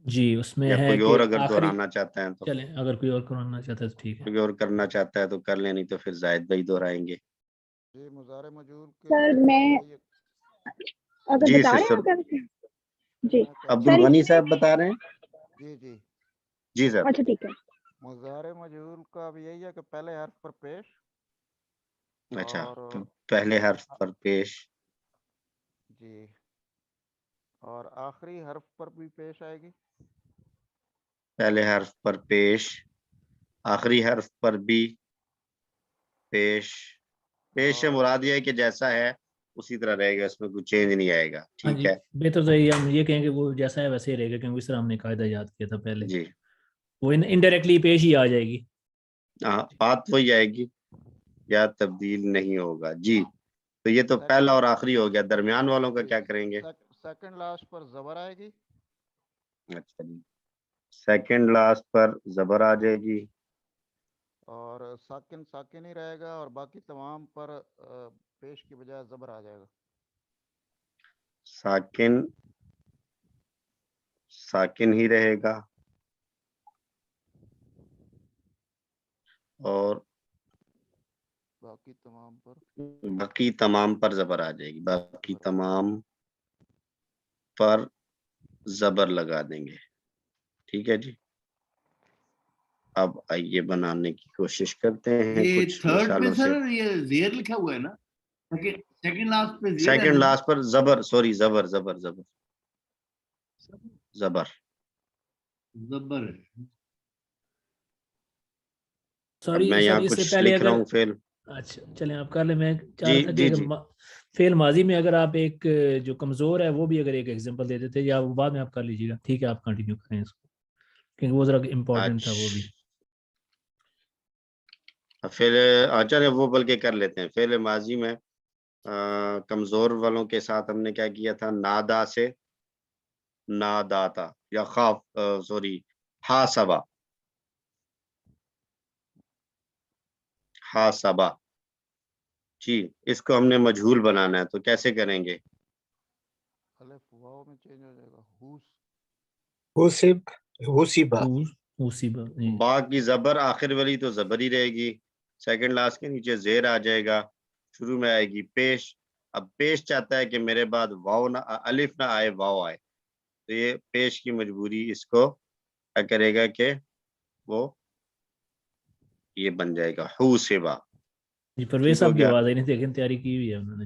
جی اس میں یا ہے کوئی کہ اور اگر آخری، دہرانا چاہتے ہیں تو چلیں اگر کوئی اور کروانا چاہتا ہے تو ٹھیک ہے، کوئی اور کرنا چاہتا ہے تو کر لیں، نہیں تو پھر زاہد بھائی دہرائیں گے. جی مضارع مجہول کے سر میں اگر جی بتا رہے سسٹر ہیں جی عبد سر الغنی اس صاحب بتا رہے ہیں. جی جی جی سر. اچھا ٹھیک ہے. مضارع مجہول کا اب یہی ہے کہ پہلے حرف پر پیش اچھا، اور تو پہلے حرف پر پیش، جی، اور آخری حرف پر بھی پیش آئے گی. پہلے حرف پر پیش، آخری حرف پر بھی پیش. پیش سے مراد یہ ہے کہ جیسا ہے اسی طرح رہے گا، اس میں کوئی چینج نہیں آئے گا. ہاں ٹھیک جی، ہے بہتر تو یہ ہم یہ کہیں کہ وہ جیسا ہے ویسے ہی رہے گا، کیونکہ اس طرح ہم نے قاعدہ یاد کیا تھا پہلے، جی. وہ انڈائریکٹلی پیش ہی آ جائے گی. ہاں، بات وہی آئے گی، یا تبدیل نہیں ہوگا. جی، تو یہ تو پہلا اور آخری ہو گیا، درمیان والوں کا کیا کریں گے؟ سیکنڈ لاسٹ پر زبر آئے گی. اچھا جی، سیکنڈ لاسٹ پر زبر آ جائے گی. اور ساکن ساکن ہی رہے گا اور باقی تمام پر پیش کی بجائے زبر آ جائے گا. ساکن ساکن ہی رہے گا اور باقی تمام پر باقی تمام پر زبر آ جائے گی. باقی تمام پر زبر لگا دیں گے. ٹھیک ہے جی. اب آئیے بنانے کی کوشش کرتے ہیں. یہ کچھ تھرڈ پہ مثالوں سے. سر یہ زیر لکھا ہوا ہے نا, سیکنڈ لاسٹ پہ زیر ہے سیکنڈ نا. لاسٹ پر زبر, سوری زبر زبر زبر زبر زبر ہے. اب سوری میں یہاں سر, اس سے کچھ پہلے لکھ رہا اگر ہوں فعل. اچھا چلیں آپ کر لیں. میں چاہ جی رہا تھا کہ جی اگر جی فعل ماضی میں اگر آپ ایک جو کمزور ہے وہ بھی اگر ایک ایگزامپل دے دیتے, یا وہ بعد میں آپ کر لیجیے گا. ٹھیک ہے, آپ کنٹینیو کریں اس کو, کیونکہ وہ ذرا امپورٹنٹ تھا وہ بھی. فعل چلے وہ بلکہ کر لیتے ہیں. فعل ماضی میں کمزور والوں کے ساتھ ہم نے کیا کیا تھا, نادا سے نادا تھا, یا خوف سوری حاسبہ حاسبہ. جی, اس کو ہم نے مجہول بنانا ہے تو کیسے کریں گے؟ الف واو میں چینج ہو جائے گا. حسب مصیبہ جی. با کی زبر آخر والی تو زبر ہی رہے گی. سیکنڈ لاسٹ کے نیچے زیر آ جائے گا. شروع میں آئے گی پیش. اب پیش چاہتا ہے کہ میرے بعد واو نہ الف نہ آئے, واو آئے. تو یہ پیش کی مجبوری اس کو کیا کرے گا کہ وہ یہ بن جائے گا حوسبہ. جی پرویز ٹھیک ہو صاحب کی گیا. آواز آئی نہیں, دیکھیں تیاری کی ہوئی ہے انہوں نے.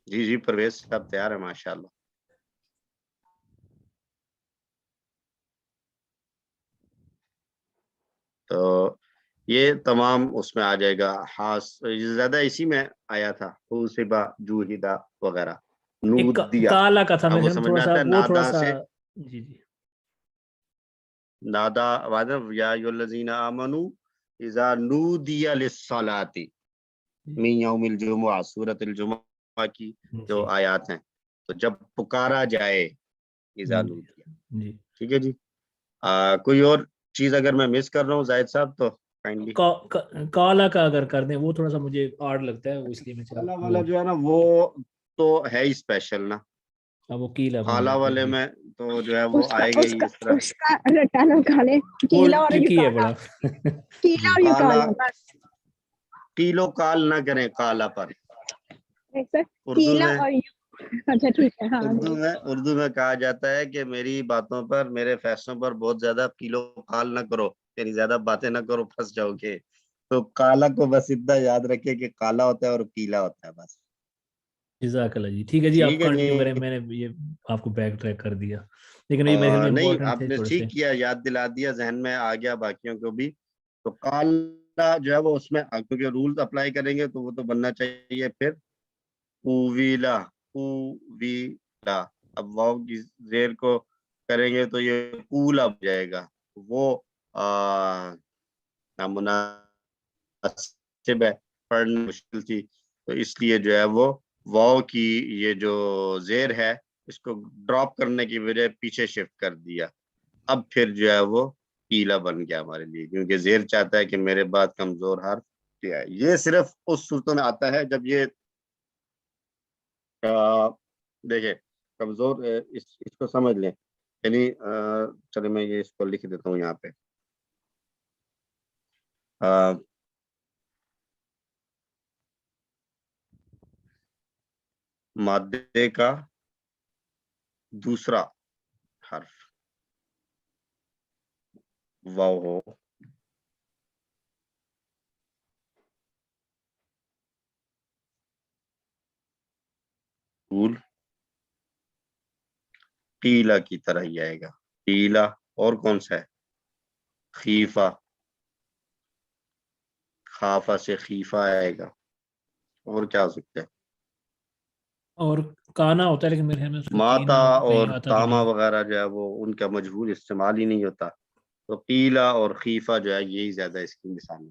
جی جی پرویز صاحب تیار ہے ماشاء اللہ. تو یہ تمام اس میں آ جائے گا. زیادہ اسی میں آیا تھا, حوسبہ جوہدہ وغیرہ. ایک نودیا, کالا کا تھا, اب میرے وہ خیال میں سمجھ تھوڑا میں سا آتا ہے وہ تھوڑا نادا سا. سے جی جی نادا وعدہ یا ایھا الذین آمنوا اذا نودی للصلاۃ من یوم الجمعہ, سورۃ الجمعہ کی جو جی آیات ہیں. تو جب پکارا جائے اذا جی نودی. جی. ٹھیک ہے جی. کوئی اور چیز اگر میں مس کر رہا ہوں زاہد صاحب تو کائنڈلی. کالا کا اگر کر دیں وہ تھوڑا سا مجھے آڈ لگتا ہے, اس لیے میں کالا چاہ والا جو ہے نا وہ تو ہے ہی اسپیشل نا. وہ کیلا بن کالا جاتا ہے والے جی. میں تو جو ہے وہ اس کا آئے گا اس ہی کا اس طرح. اس کا رٹا لگا لے, وہ کیلا اور ٹرکی ہے یکالا. بڑا. کیلا جی اور کالا یکالا بس. کیلو کال نہ کریں کالا پر. ایسا اردو کیلا میں اور اچھا ٹھیک ہے. ہاں جی. اردو میں کہا جاتا ہے کہ میری باتوں پر, میرے فیصلوں پر بہت زیادہ کیلو کال نہ کرو, یعنی زیادہ باتیں نہ کرو, پھنس جاؤ گے. تو کالا کو بس اتنا یاد رکھے کہ کالا ہوتا ہے اور پیلا ہوتا ہے بس. جزاک اللہ جی. ٹھیک ہے جی, آپ ٹھیک ہے کنٹینیو کریں, جی. میں نے یہ آپ کو بیک ٹریک کر دیا, لیکن یہ میرے خیال میں نہیں امپورٹنٹ آپ تھے نے تھوڑے سے. ٹھیک کیا, یاد دلا دیا, ذہن میں آ گیا باقیوں کو بھی. تو کالا جو ہے وہ اس میں کیونکہ رولز اپلائی کریں گے تو وہ تو بننا چاہیے پھر اویلا اویلا. اب واو کی زیر کو کریں گے تو یہ اولا ہو جائے گا. وہ نامناسب ہے, پڑھنا مشکل تھی, تو اس لیے جو ہے وہ واو کی یہ جو زیر ہے اس کو ڈراپ کرنے کی وجہ پیچھے شفٹ کر دیا. اب پھر جو ہے وہ پیلا بن گیا ہمارے لیے, کیونکہ زیر چاہتا ہے کہ میرے بعد کمزور حرف کیا ہے. یہ صرف اس صورتوں میں آتا ہے جب یہ دیکھیں کمزور, اس کو سمجھ لیں. یعنی چلے میں یہ اس کو لکھ دیتا ہوں یہاں پہ. مادے کا دوسرا حرف واو ہو پھول قیلا کی طرح ہی آئے گا. قیلا اور کون سا ہے, خیفہ, خافہ سے خیفہ آئے گا. اور کیا ہو سکتا ہے, اور کانا ہوتا ہے, لیکن میرے خیال میں اس کو کینا ماتا کہیں اور آتا بھی تاما نہیں ہے. وغیرہ جو ہے وہ ان کا مجہول استعمال ہی نہیں ہوتا. تو قیلا اور خیفہ جو ہے یہی زیادہ اس کی مثال ہے.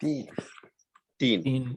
3। 3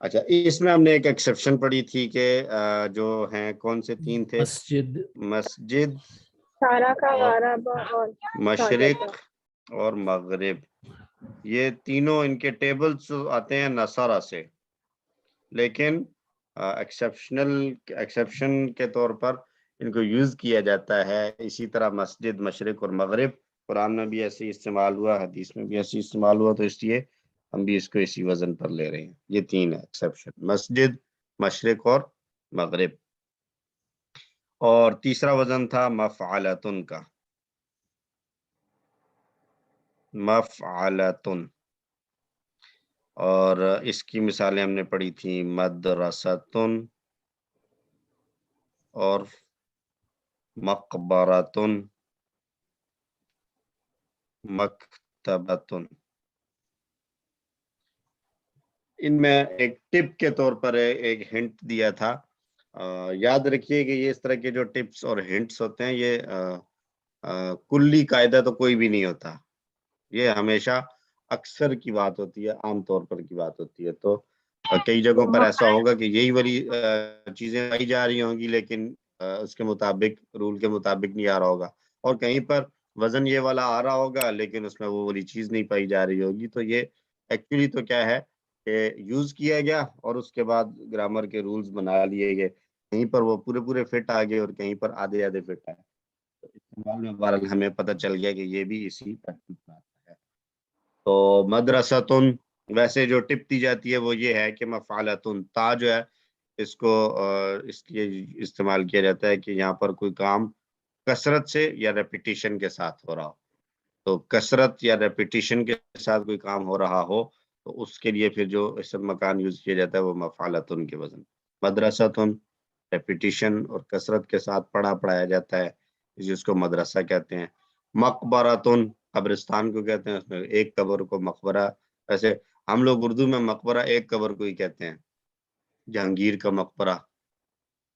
اچھا اس میں ہم نے ایک ایکسیپشن پڑھی تھی کہ جو ہیں کون سے 3 تھے؟ مسجد، مسجد، سارا کا اور غارب اور مشرق ساجد۔ اور مغرب، یہ تینوں ان کے ٹیبلز آتے ہیں نصارہ سے، لیکن ایکسیپشن کے طور پر ان کو یوز کیا جاتا ہے۔ اسی طرح مسجد، مشرق اور مغرب قرآن میں بھی ایسے استعمال ہوا، حدیث میں بھی ایسے استعمال ہوا، تو اس لیے ہم بھی اس کو اسی وزن پر لے رہے ہیں۔ یہ 3 ایکسیپشن، مسجد، مشرق اور مغرب۔ اور تیسرا وزن تھا مفعلتن کا، مفعلتن، اور اس کی مثالیں ہم نے پڑھی تھیں مدرستن اور مقبرتن، مکتبتن۔ ان میں ایک ٹپ کے طور پر ایک ہنٹ دیا تھا، یاد رکھیے کہ یہ اس طرح کے جو ٹپس اور ہنٹس ہوتے ہیں یہ کلی قاعدہ تو کوئی بھی نہیں ہوتا، یہ ہمیشہ اکثر کی بات ہوتی ہے، عام طور پر کی بات ہوتی ہے۔ تو کئی جگہوں پر ایسا ہوگا کہ یہی والی چیزیں آئی جا رہی ہوں گی، لیکن اس کے مطابق، رول کے مطابق نہیں آ رہا ہوگا، اور کہیں پر وزن یہ والا آ رہا ہوگا لیکن اس میں وہ والی چیز نہیں پائی جا رہی ہوگی۔ تو یہ ایکچولی تو کیا ہے کہ یوز کیا گیا اور اس کے بعد گرامر کے رولز بنا لیے گئے، کہیں پر وہ پورے فٹ آ گئے اور کہیں پر آدھے فٹ آئے۔ تو استعمال میں بہرحال ہمیں پتہ چل گیا کہ یہ بھی اسی ترتیب پر آتا ہے۔ تو مدرستن ویسے جو ٹپ دی جاتی ہے وہ یہ ہے کہ مفعلتن، تا جو ہے اس کو اس لیے استعمال کیا جاتا ہے کہ یہاں پر کوئی کام کثرت سے یا ریپیٹیشن کے ساتھ ہو رہا ہو۔ تو کثرت یا ریپیٹیشن کے ساتھ کوئی کام ہو رہا ہو تو اس کے لیے پھر جو اسم مکان یوز کیا جاتا ہے وہ مفعلتن کے وزن، مدرستن ریپیٹیشن اور کثرت کے ساتھ پڑھایا جاتا ہے، جس کو مدرسہ کہتے ہیں۔ مقبرتن قبرستان کو کہتے ہیں، اس میں ایک قبر کو مقبرہ، ویسے ہم لوگ اردو میں مقبرہ ایک قبر کو ہی کہتے ہیں، جہانگیر کا مقبرہ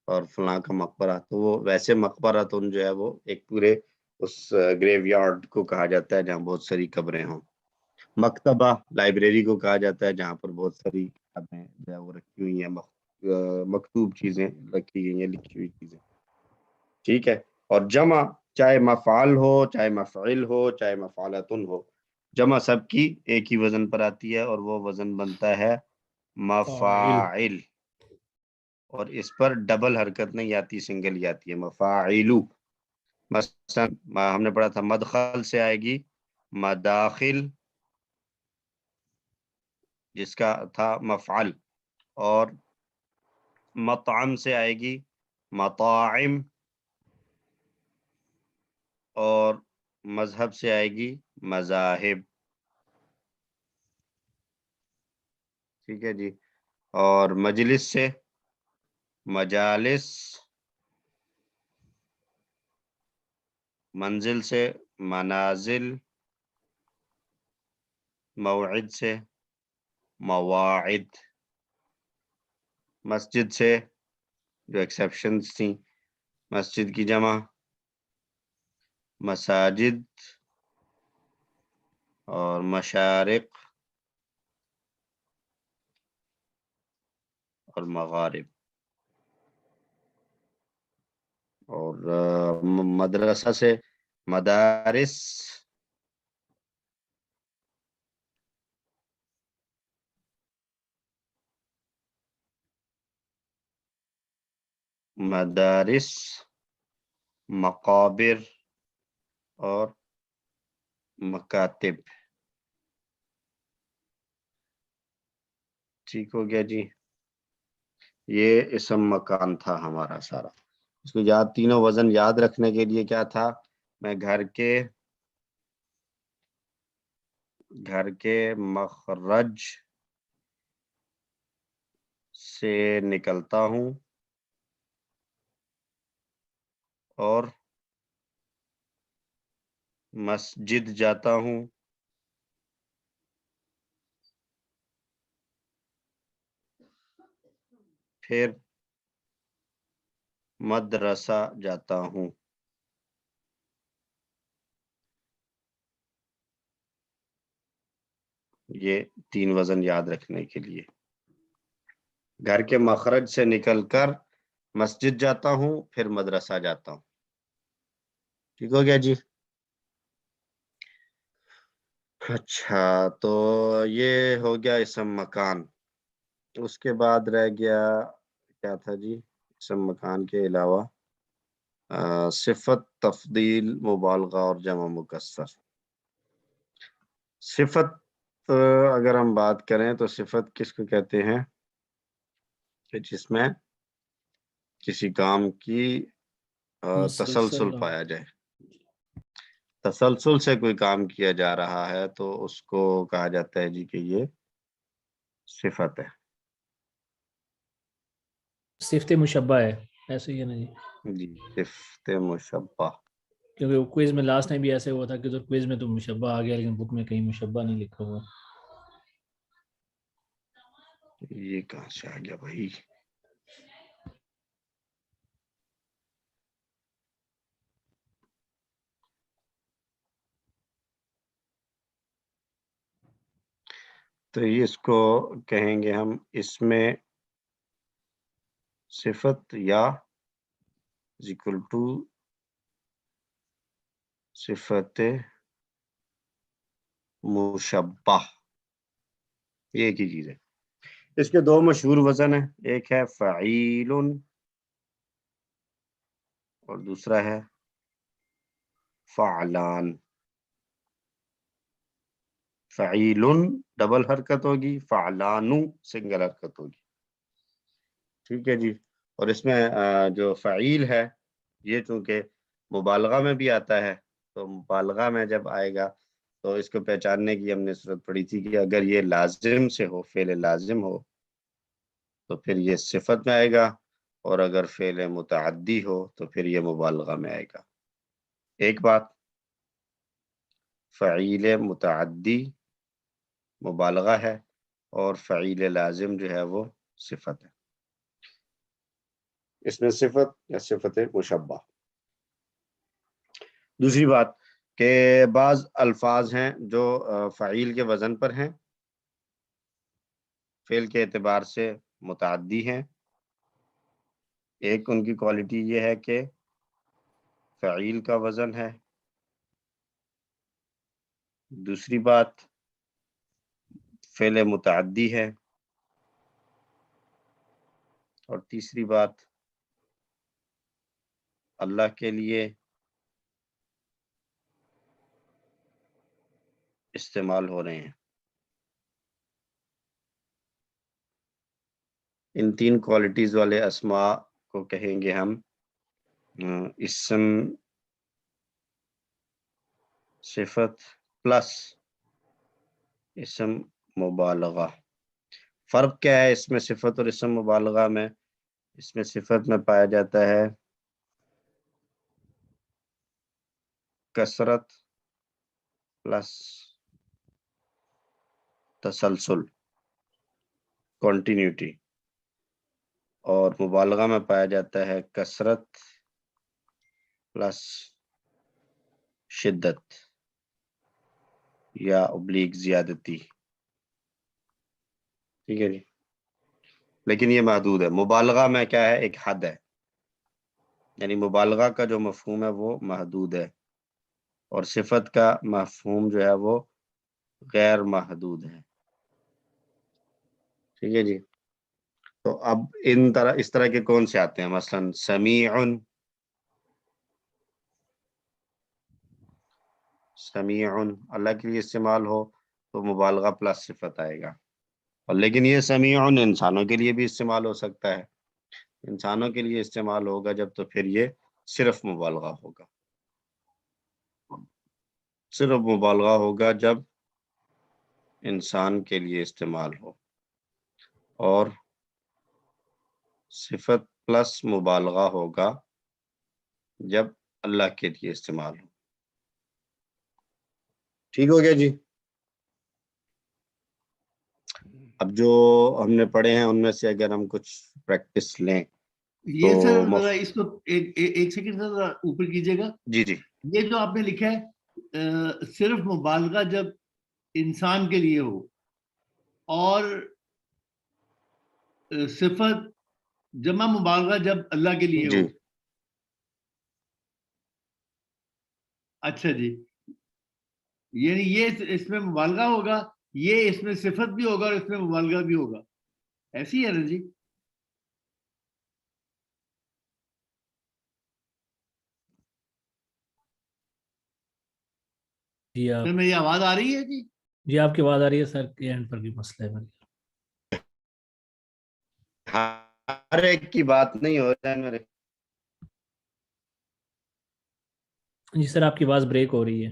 اور فلاں کا مقبرہ، تو وہ ویسے مقبرتن جو ہے وہ ایک پورے اس گریو یارڈ کو کہا جاتا ہے جہاں بہت ساری قبریں ہوں۔ مکتبہ لائبریری کو کہا جاتا ہے جہاں پر بہت ساری کتابیں جو ہے وہ رکھی ہوئی ہیں، مکتوب چیزیں رکھی گئی ہیں، لکھی ہوئی چیزیں، ٹھیک ہے۔ اور جمع چاہے مفعل ہو، چاہے مفعل ہو، چاہے مفعلتن ہو، جمع سب کی ایک ہی وزن پر آتی ہے اور وہ وزن بنتا ہے مفاعل، اور اس پر ڈبل حرکت نہیں آتی، سنگل ہی آتی ہے، مفاعلو۔ مثلا ہم نے پڑھا تھا مدخل سے آئے گی مداخل، جس کا تھا مفعل، اور مطعم سے آئے گی مطاعم، اور مذہب سے آئے گی مذاہب، ٹھیک ہے جی۔ اور مجلس سے مجالس، منزل سے منازل، موعد سے مواعد، مسجد سے جو ایکسیپشنز تھیں، مسجد کی جمع مساجد، اور مشارق اور مغارب، اور مدرسہ سے مدارس، مدارس، مقابر اور مکاتب، ٹھیک ہو گیا جی۔ یہ اسم مکان تھا ہمارا سارا۔ اس کو تینوں وزن یاد رکھنے کے لیے کیا تھا، میں گھر کے مخرج سے نکلتا ہوں اور مسجد جاتا ہوں، پھر مدرسہ جاتا ہوں۔ یہ 3 وزن یاد رکھنے کے لیے۔ گھر کے مخرج سے نکل کر مسجد جاتا ہوں پھر مدرسہ جاتا ہوں. ٹھیک ہو گیا جی. اچھا تو یہ ہو گیا اسم مکان. اس کے بعد رہ گیا کیا تھا جی اسم مکان کے علاوہ صفت تفضیل مبالغہ اور جمع مکسر. صفت اگر ہم بات کریں تو صفت کس کو کہتے ہیں کہ جس میں کسی کام کی تسلسل پایا جائے. تسلسل سے کوئی کام کیا جا رہا ہے تو اس کو کہا جاتا ہے جی کہ یہ صفت ہے. صفت مشبہ ہے ایسے ہی ہے نا جی. جی صفت مشبہ. کیونکہ کوئز میں لاسٹ ٹائم بھی ایسے ہوا تھا کہ تو کوئز میں تو مشبہ آ گیا لیکن بک میں کہیں مشبہ نہیں لکھا ہوا. یہ کہاں سے آ گیا بھائی؟ تو اس کو کہیں گے ہم اس میں صفت یا اکول ٹو صفت مشبہ. یہ ایک ہی چیز ہے. اس کے دو مشہور وزن ہیں، ایک ہے فعیل اور دوسرا ہے فعلان. فعیل ڈبل حرکت ہوگی، فعلان سنگل حرکت ہوگی. ٹھیک ہے جی. اور اس میں جو فعیل ہے یہ چونکہ مبالغہ میں بھی آتا ہے تو مبالغہ میں جب آئے گا تو اس کو پہچاننے کی ہم نے صورت پڑھی تھی کہ اگر یہ لازم سے ہو، فعل لازم ہو تو پھر یہ صفت میں آئے گا، اور اگر فعل متعدی ہو تو پھر یہ مبالغہ میں آئے گا. ایک بات، فعیل متعدی مبالغہ ہے اور فعیل لازم جو ہے وہ صفت ہے. اس میں صفت یا صفت مشبہ. دوسری بات کہ بعض الفاظ ہیں جو فعیل کے وزن پر ہیں، فعل کے اعتبار سے متعدی ہیں. ایک ان کی کوالٹی یہ ہے کہ فعیل کا وزن ہے. دوسری بات فعل متعدی ہے. اور تیسری بات اللہ کے لیے استعمال ہو رہے ہیں. ان تین کوالٹیز والے اسماء کو کہیں گے ہم اسم صفت پلس اسم مبالغہ. فرق کیا ہے اس میں صفت اور اسم مبالغہ میں؟ اس میں صفت میں پایا جاتا ہے کثرت پلس تسلسل، کنٹینیوٹی، اور مبالغہ میں پایا جاتا ہے کثرت پلس شدت یا ابلیغ زیادتی. ٹھیک ہے جی. لیکن یہ محدود ہے. مبالغہ میں کیا ہے؟ ایک حد ہے، یعنی مبالغہ کا جو مفہوم ہے وہ محدود ہے اور صفت کا مفہوم جو ہے وہ غیر محدود ہے. ٹھیک ہے جی. تو اب اس طرح کے کون سے آتے ہیں؟ مثلا سمیع اللہ کے لیے استعمال ہو تو مبالغہ پلس صفت آئے گا. اور لیکن یہ سمیع انسانوں کے لیے بھی استعمال ہو سکتا ہے. انسانوں کے لیے استعمال ہوگا جب تو پھر یہ صرف مبالغہ ہوگا. صرف مبالغہ ہوگا جب انسان کے لیے استعمال ہو، اور صفت پلس مبالغہ ہوگا جب اللہ کے لیے استعمال ہو. ٹھیک ہو گیا جی. اب جو ہم نے پڑھے ہیں ان میں سے اگر ہم کچھ پریکٹس لیں یہ سر ذرا اس کو ایک سیکنڈ ذرا اوپر کیجیے گا. جی جی. یہ جو آپ نے لکھا ہے صرف مبالغہ جب انسان کے لیے ہو اور صفت جمع مبالغہ جب اللہ کے لیے جی ہو. اچھا جی، یعنی یہ اس میں مبالغہ ہوگا، یہ اس میں صفت بھی ہوگا اور اس میں مبالغہ بھی ہوگا، ایسی ہے نا جی؟ جی آپ تو میری آواز آ رہی ہے جی؟ جی آپ کی آواز آ رہی ہے سر، کے اینڈ پر بھی مسئلہ ہے میرے. ہر ایک کی بات نہیں ہو رہا ہے میرے. جی سر آپ کی آواز بریک ہو رہی ہے.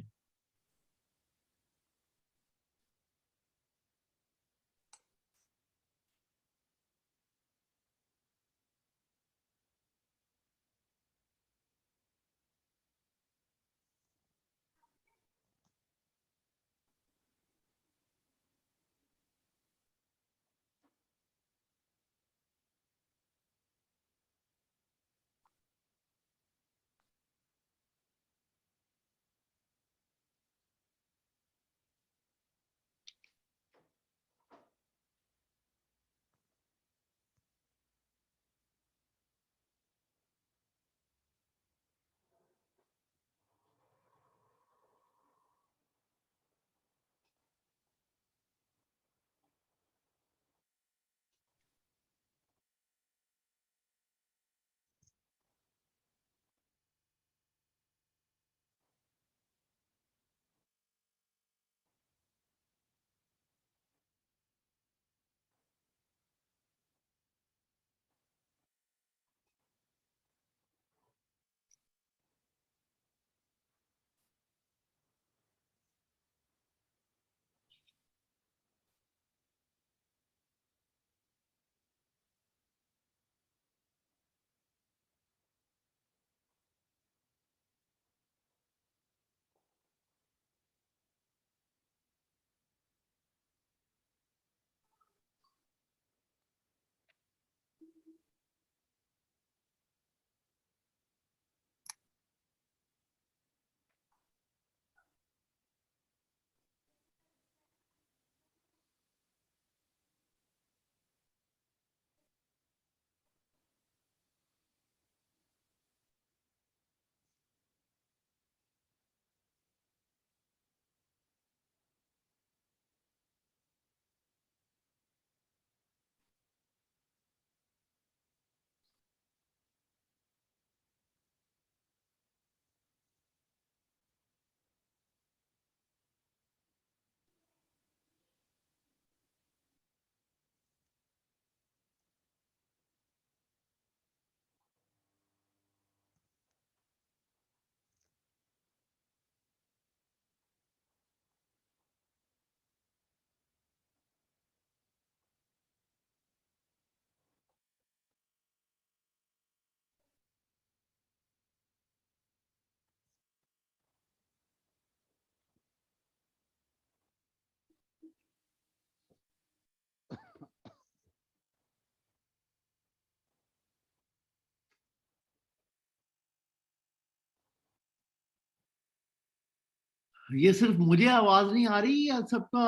یہ صرف مجھے آواز نہیں آ رہی یا سب کا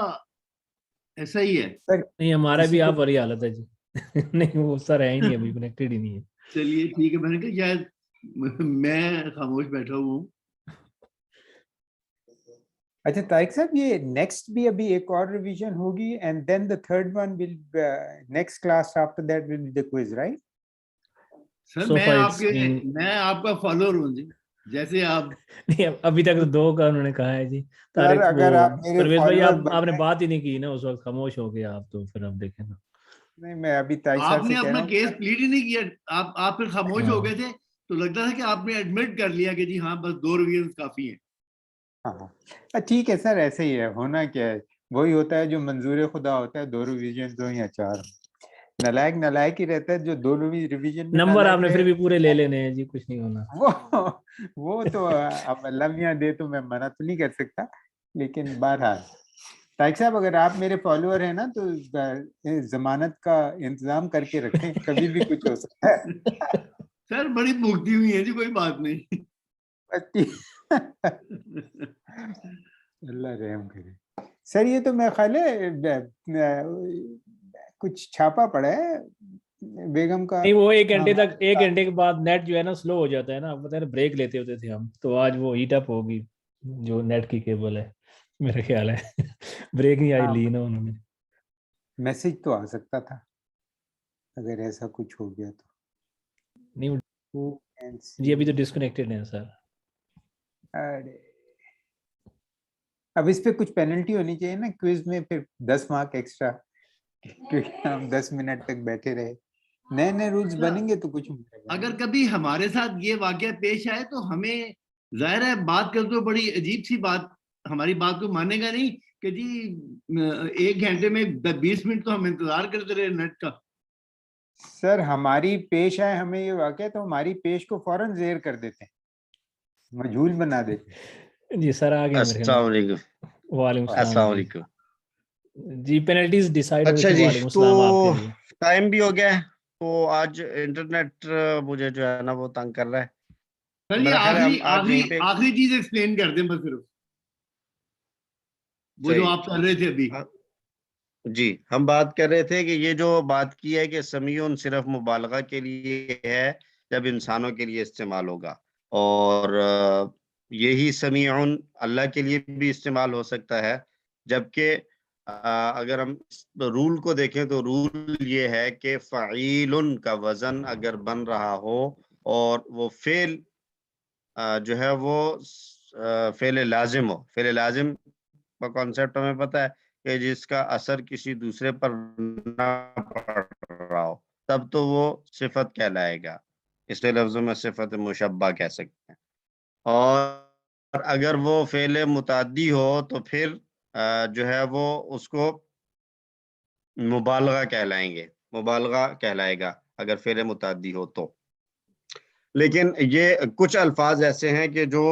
ایسا ہی ہے؟ نہیں ہمارا بھی آپ والی حالت ہے جی. نہیں وہ سر ہے ہی نہیں، ابھی کنیکٹڈ ہی نہیں ہے. چلیے ٹھیک ہے، میں نے کہا شاید میں خاموش بیٹھا ہوں. اچھا طارق صاحب یہ نیکسٹ بھی ابھی ایک اور ریویژن ہوگی and then the third one will next class after that will be the quiz right? Sir So میں far آپ it's کے been- میں آپ کا فالوور ہوں جی، جیسے آپ نہیں ابھی تک تو 2 کا انہوں نے کہا ہے جی. سر اگر آپ میرے پرویز بھائی فالوور آپ نے بات ہی نہیں کی نا اس وقت، خاموش ہو گئے آپ، تو پھر اب دیکھیں نا. نہیں میں ابھی طارق آپ صاحب نے سے کہہ اپنا رہا ہوں کیس پلیٹ ہی نہیں کیا، آپ پھر خاموش ہاں. ہو گئے تھے تو لگتا تھا کہ آپ نے ایڈمٹ کر لیا کہ جی ہاں بس 2 ریویژن کافی ہیں. ہاں ٹھیک ہے سر، ایسے ہی ہے، ہونا کیا ہے، وہی ہوتا ہے جو منظور خدا ہوتا ہے، 2 ریویژن ہو یا 4. نلائق نلائق ہی رہتا ہے، جو 2 ریویژن میں نمبر آپ نالائق نے پھر رہے بھی پورے لے لینے ہیں جی، کچھ نہیں ہونا. وہ تو اب اللہ میاں دے تو میں منع تو نہیں کر سکتا، لیکن بہرحال طارق صاحب اگر آپ میرے فالوور ہیں نا تو ضمانت کا انتظام کر کے رکھیں، کبھی بھی کچھ ہو سکتا ہے. سر بڑی بھوکتی ہوئی ہے جی، کوئی بات نہیں. اللہ رحم کرے. سر یہ تو میں خیال ہے کچھ چھاپا پڑا ہے بیگم کا نہیں وہ ایک گھنٹے ہاں، تک، ایک گھنٹے کے بعد نیٹ جو ہے نا سلو ہو جاتا ہے نا، پتہ ہے بریک لیتے ہوتے تھے ہم، تو آج وہ ہیٹ اپ ہوگی جو نیٹ کی کیبل ہے میرا خیال ہے بریک نہیں آئی لی نا انہوں نے. میسج تو آ سکتا تھا اگر ایسا کچھ ہو گیا تو. نہیں Who can جی ابھی تو see- ڈسکنیکٹڈ ہیں سر. ارے اب اس پہ کچھ پینلٹی ہونی چاہیے نا کوئز میں، پھر 10 مارک ایکسٹرا کیونکہ ہم 10 منٹ تک بیٹھے رہے. نئے نئے رولز بنیں گے تو کچھ ملے گا. اگر کبھی ہمارے ساتھ یہ واقعہ پیش آئے تو ہمیں ظاہر ہے بات کرتے ہوئے بڑی عجیب سی بات، ہماری بات کو مانے گا نہیں کہ جی 1 گھنٹے میں 20 منٹ تو ہم انتظار کرتے رہے نیٹ کا. سر ہماری پیش آئے ہمیں یہ واقعہ تو ہماری پیش کو فوراً زیر کر دیتے ہیں، مجھول بنا دیتے ہیں. جی سر آ گئے میرے خیال السلام میں. علیکم. وعلیکم السلام السلام جی. علیکم. جی پینلٹیز ڈیسائیڈ ہو گئی اچھا تھی. جی، وعلیکم تو السلام آپ کے بھی. ٹائم بھی ہو گیا ہے، تو آج انٹرنیٹ مجھے جو ہے نا وہ تنگ کر رہا ہے. سر تو یہ میرا خیال ہے آخری ہم آج آخری یہیں پہ آخری چیز ایکسپلین کر دیں بس صرف وہ جو صحیح. آپ کر رہے تھے ابھی. جی ہم بات کر رہے تھے کہ یہ جو بات کی ہے کہ سمیعن صرف مبالغہ کے لیے ہے جب انسانوں کے لیے استعمال ہوگا، اور یہی سمیعن اللہ کے لیے بھی استعمال ہو سکتا ہے. جبکہ اگر ہم رول کو دیکھیں تو رول یہ ہے کہ فعیل کا وزن اگر بن رہا ہو اور وہ فعل جو ہے وہ فعل لازم ہو. فعل لازم کا کانسیپٹ ہمیں پتہ ہے کہ جس کا اثر کسی دوسرے پر نہ پڑ رہا ہو، تب تو وہ صفت کہلائے گا. اس لیے لفظوں میں صفت مشبہ کہہ سکتے ہیں. اور اگر وہ فعل متعدی ہو تو پھر جو ہے وہ اس کو مبالغہ کہلائیں گے، مبالغہ کہلائے گا اگر فعل متعدی ہو تو. لیکن یہ کچھ الفاظ ایسے ہیں کہ جو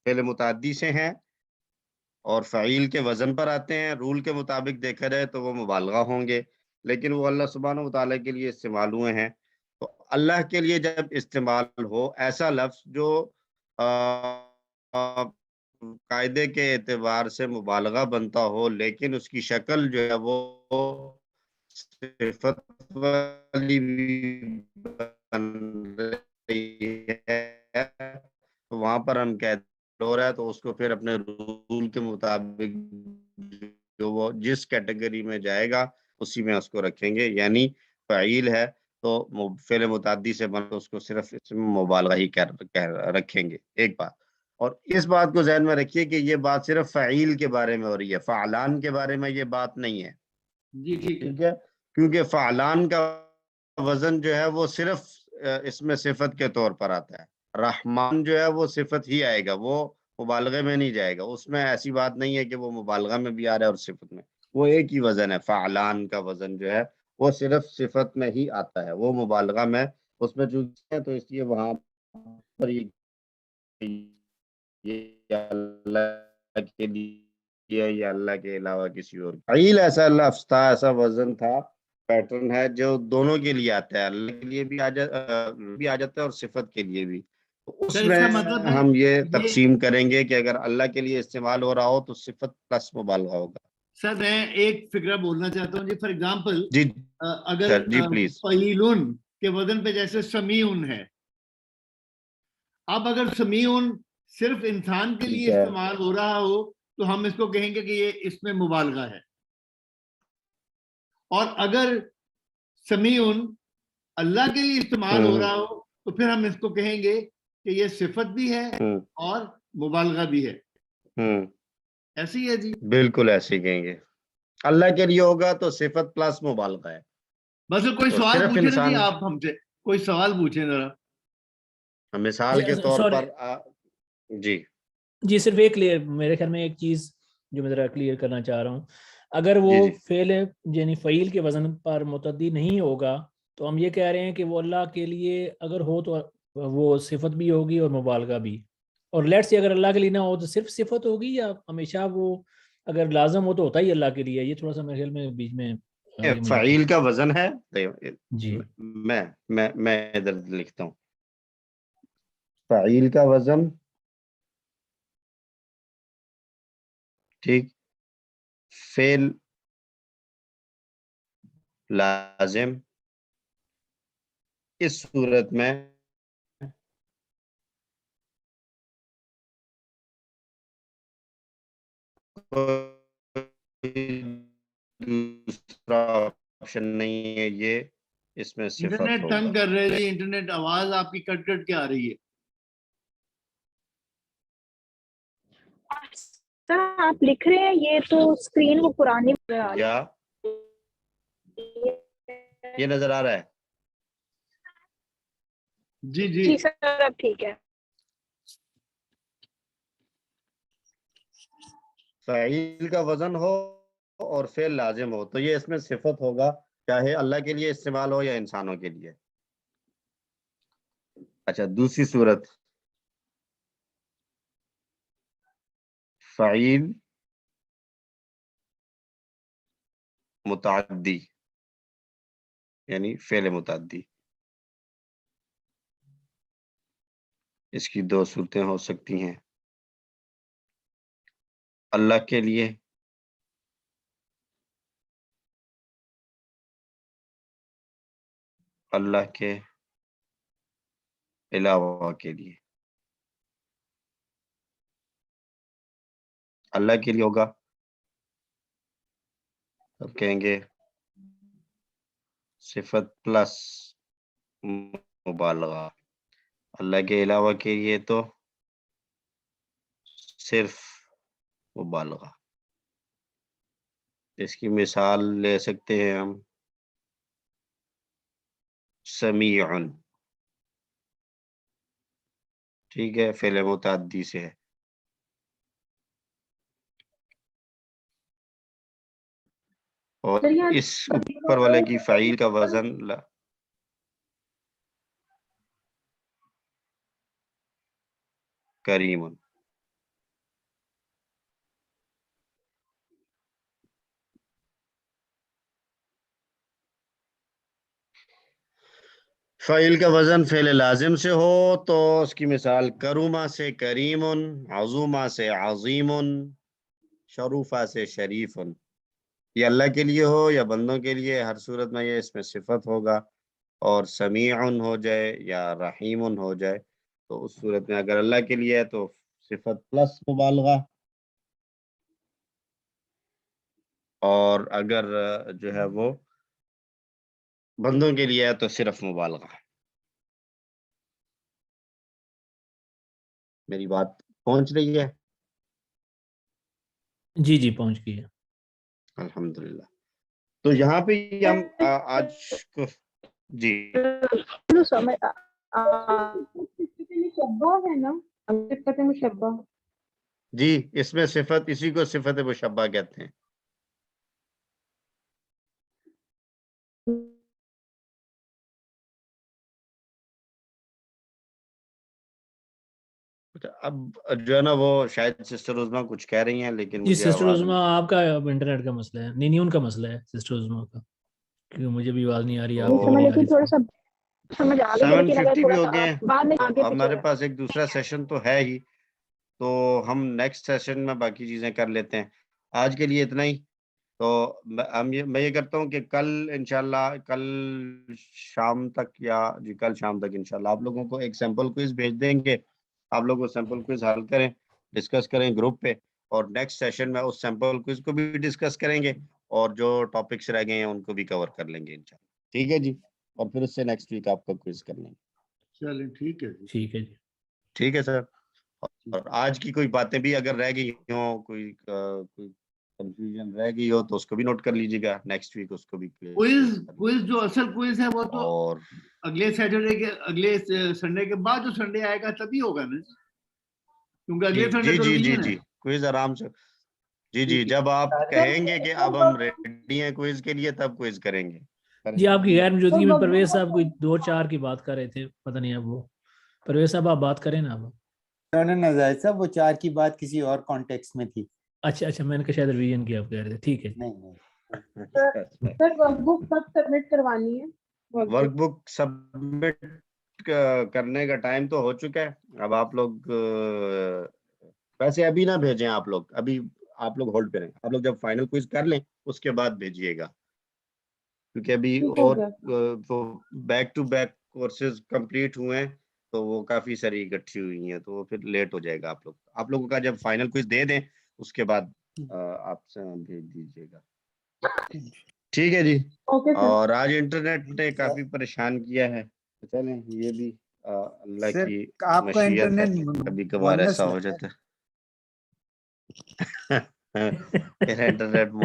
فعل متعدی سے ہیں اور فعیل کے وزن پر آتے ہیں، رول کے مطابق دیکھا جائے تو وہ مبالغہ ہوں گے، لیکن وہ اللہ سبحانہ وتعالیٰ کے لیے استعمال ہوئے ہیں. تو اللہ کے لیے جب استعمال ہو ایسا لفظ جو قاعدے کے اعتبار سے مبالغہ بنتا ہو لیکن اس کی شکل جو ہے وہ صفت والی بن رہی ہے، تو وہاں پر ہم کہتے ہو رہا ہے تو اس کو پھر اپنے رول کے مطابق جو وہ جس کیٹیگری میں جائے گا اسی میں اس کو رکھیں گے. یعنی فعیل ہے تو فعل متعدی سے بنا تو اس کو صرف اس میں مبالغہ ہی رکھیں گے. ایک بات، اور اس بات کو ذہن میں رکھیے کہ یہ بات صرف فعیل کے بارے میں ہو رہی ہے، فعلان کے بارے میں یہ بات نہیں ہے. جی ٹھیک ہے. ٹھیک ہے، کیونکہ فعلان کا وزن جو ہے وہ صرف اس میں صفت کے طور پر آتا ہے. رحمان جو ہے وہ صفت ہی آئے گا، وہ مبالغے میں نہیں جائے گا. اس میں ایسی بات نہیں ہے کہ وہ مبالغہ میں بھی آ رہا ہے اور صفت میں. وہ ایک ہی وزن ہے. فعلان کا وزن جو ہے وہ صرف صفت میں ہی آتا ہے، وہ مبالغہ میں اس میں جو ہے، تو اس لیے وہاں پر یہ اللہ کے لیے یا اللہ کے علاوہ کسی اور. فعیل ایسا لفظ تھا، ایسا وزن تھا، پیٹرن ہے جو دونوں کے لیے آتا ہے، اللہ کے لیے بھی آ جاتا ہے اور صفت کے لیے بھی. اس سر اس میں کا مطلب ہے ہم یہ تقسیم کریں گے کہ اگر اللہ کے لیے استعمال ہو رہا ہو تو صفت پلس مبالغہ ہوگا. سر میں ایک فکرہ بولنا چاہتا ہوں جی. فار ایگزامپل جی اگر سر، جی پلیز. فعیلن کے وزن پہ جیسے سمیعن ہے، اب اگر سمیعن صرف انسان کے لیے ٹھیک ہے. استعمال ہو رہا ہو تو ہم اس کو کہیں گے کہ یہ اس میں مبالغہ ہے. اور اگر سمیعن اللہ کے لیے استعمال ہو رہا ہو تو پھر ہم اس کو کہیں گے کہ یہ صفت بھی ہے اور مبالغہ بھی ہے. ایسے ہی ہے جی. بالکل ایسے ہی کہیں گے. اللہ کے لیے ہوگا تو صفت پلس مبالغہ ہے. بس کوئی اور سوال صرف پوچھیں نا جی، انسان، آپ ہم سے کوئی سوال پوچھیں ذرا. مثال کے طور سوری پر جی جی صرف ایک کلیئر، میرے خیال میں ایک چیز جو میں ذرا کلیئر کرنا چاہ رہا ہوں، اگر وہ جی جی فعل یعنی فعیل کے وزن پر متعدی نہیں ہوگا تو ہم یہ کہہ رہے ہیں کہ وہ اللہ کے لیے اگر ہو تو وہ صفت بھی ہوگی اور مبالغہ بھی. اور لیٹ سے اگر اللہ کے لیے نہ ہو تو صرف صفت ہوگی، یا ہمیشہ وہ اگر لازم ہو تو ہوتا ہی اللہ کے لیے. یہ تھوڑا سا میرے خیال میں بیچ میں یہ مجھے فعیل کا وزن ہے. جی میں ادھر لکھتا ہوں. فعیل کا وزن، ٹھیک، فعل لازم اس صورت میں دوسرا آپشن نہیں ہے، یہ اس میں صفت انٹرنیٹ ہوگا. تنگ کر رہے تھے، انٹرنیٹ آواز آپ کی کٹ کٹ کے آ رہی ہے. سر آپ لکھ رہے ہیں یہ تو اسکرین وہ پرانی کیا یہ نظر آ رہا ہے؟ جی جی جی سر اب ٹھیک ہے. فعیل کا وزن ہو اور فعل لازم ہو تو یہ اس میں صفت ہوگا، چاہے اللہ کے لیے استعمال ہو یا انسانوں کے لیے. اچھا دوسری صورت، فعیل متعدی یعنی فعل متعدی. اس کی دو صورتیں ہو سکتی ہیں، اللہ کے لیے اللہ کے علاوہ کے لیے. اللہ کے لیے ہوگا اب کہیں گے صفت پلس مبالغہ. اللہ کے علاوہ کے لیے تو صرف مبالغہ. اس کی مثال لے سکتے ہیں ہم سمیع، ٹھیک ہے، فعل متعدی سے ہے. اور اس اوپر والے کی فعیل کا وزن کریم. فعیل کا وزن فعل لازم سے ہو تو اس کی مثال کروما سے کریم، عظوما سے عظیم، شروفا سے شریف. یہ اللہ کے لیے ہو یا بندوں کے لیے، ہر صورت میں یہ اس میں صفت ہوگا. اور سمیع ہو جائے یا رحیم ہو جائے تو اس صورت میں اگر اللہ کے لیے ہے تو صفت پلس مبالغہ، اور اگر جو ہے وہ بندوں کے لیے ہے تو صرف مبالغہ. میری بات پہنچ رہی ہے؟ جی جی پہنچ گئی ہے. الحمدللہ. تو یہاں پہ ہم آج کو جی مشبہ ہے نا، صفت مشبہ. جی اس میں صفت، اسی کو صفت مشبہ کہتے ہیں. اب جو ہے نا وہ شاید سسٹر عظمیٰ کچھ کہہ رہی ہیں لیکن جی مجھے سسٹر آواز عظمیٰ آپ کا انٹرنیٹ کا مسئلہ ہے، نہیں ان کا مسئلہ ہے سسٹر عظمیٰ کا، کیونکہ مجھے بھی آواز نہیں آ رہی، آپ کی بھی نہیں آ لیکن تھوڑا رہی. سا سمجھ آ گئی لیکن اگر 7:50 بھی تھوڑا ہو سا گئے آپ ہیں. بعد میں تو آگے ہمارے پیچھے پاس ایک دوسرا سیشن تو ہے ہی، تو ہم نیکسٹ سیشن میں باقی چیزیں کر لیتے ہیں. آج کے لیے اتنا ہی. تو میں یہ کرتا ہوں کہ کل انشاءاللہ کل شام تک یا کل شام تک انشاءاللہ آپ لوگوں کو ایک سیمپل کوئز بھیج دیں گے. آپ لوگ وہ سیمپل کوئز حل کریں، ڈسکس کریں گروپ پہ، اور نیکسٹ سیشن میں اس سیمپل کوئز کو بھی ڈسکس کریں گے اور جو ٹاپکس رہ گئے ہیں ان کو بھی کور کر لیں گے انشاءاللہ. ٹھیک ہے جی، اور پھر اس سے نیکسٹ ویک آپ کا کوئز کر لیں گے. چلیں ٹھیک ہے جی. ٹھیک ہے جی. ٹھیک ہے سر. اور آج کی کوئی باتیں بھی اگر رہ گئی ہوں، کوئی کنفیوژن رہ گئی ہو تو اس کو بھی نوٹ کر لیجیے گا، نیکسٹ ویک اس کو بھی کوئز جو اصل کوئز ہے وہ تو اور اگلے سیٹرڈے کے اگلے سنڈے کے بعد جو سنڈے آئے گا تبھی ہوگا نا، کیونکہ جی اگلے سنڈے جی تو جی جی ریویژن ہے. جی کوئز آرام سے. جی جی جب آپ کہیں گے کہ اب ہم ریڈی ہیں کوئز کے لیے تب کوئز کریں گے. جی آپ کی غیر موجودگی میں پرویز صاحب کوئی 2-4 کی بات کر رہے تھے، پتہ نہیں اب وہ پرویز صاحب آپ بات کریں نا اب. نہ زاہد صاحب، وہ 4 کی بات کسی اور کانٹیکس میں تھی. اچھا میں نے کہا شاید ریویژن کی آپ کہہ رہے تھے. ٹھیک ہے. نہیں سر ورک بک کب سبمٹ کروانی ہے؟ ورک بک سبمٹ کرنے کا ٹائم تو ہو چکا ہے. اب آپ لوگ ویسے ابھی نہ بھیجیں، آپ لوگ ابھی آپ لوگ ہولڈ پہ رہیں. آپ لوگ جب فائنل کوئز کر لیں اس کے بعد بھیجیے گا، کیونکہ ابھی اور back to back courses complete ہوئے ہیں تو وہ کافی ساری اکٹھی ہوئی ہیں تو وہ پھر لیٹ ہو جائے گا. آپ لوگوں کا جب فائنل کوئز دے دیں اس کے بعد آپ سے بھیج دیجیے گا. ٹھیک ہے جی. اور آج انٹرنیٹ نے کافی پریشان کیا ہے. چلیں یہ بھی اللہ سر کی آپ کا مشیت ہے, انٹرنیٹ کبھی کبھار ایسا ہو جاتا ہے. میرا انٹرنیٹ پی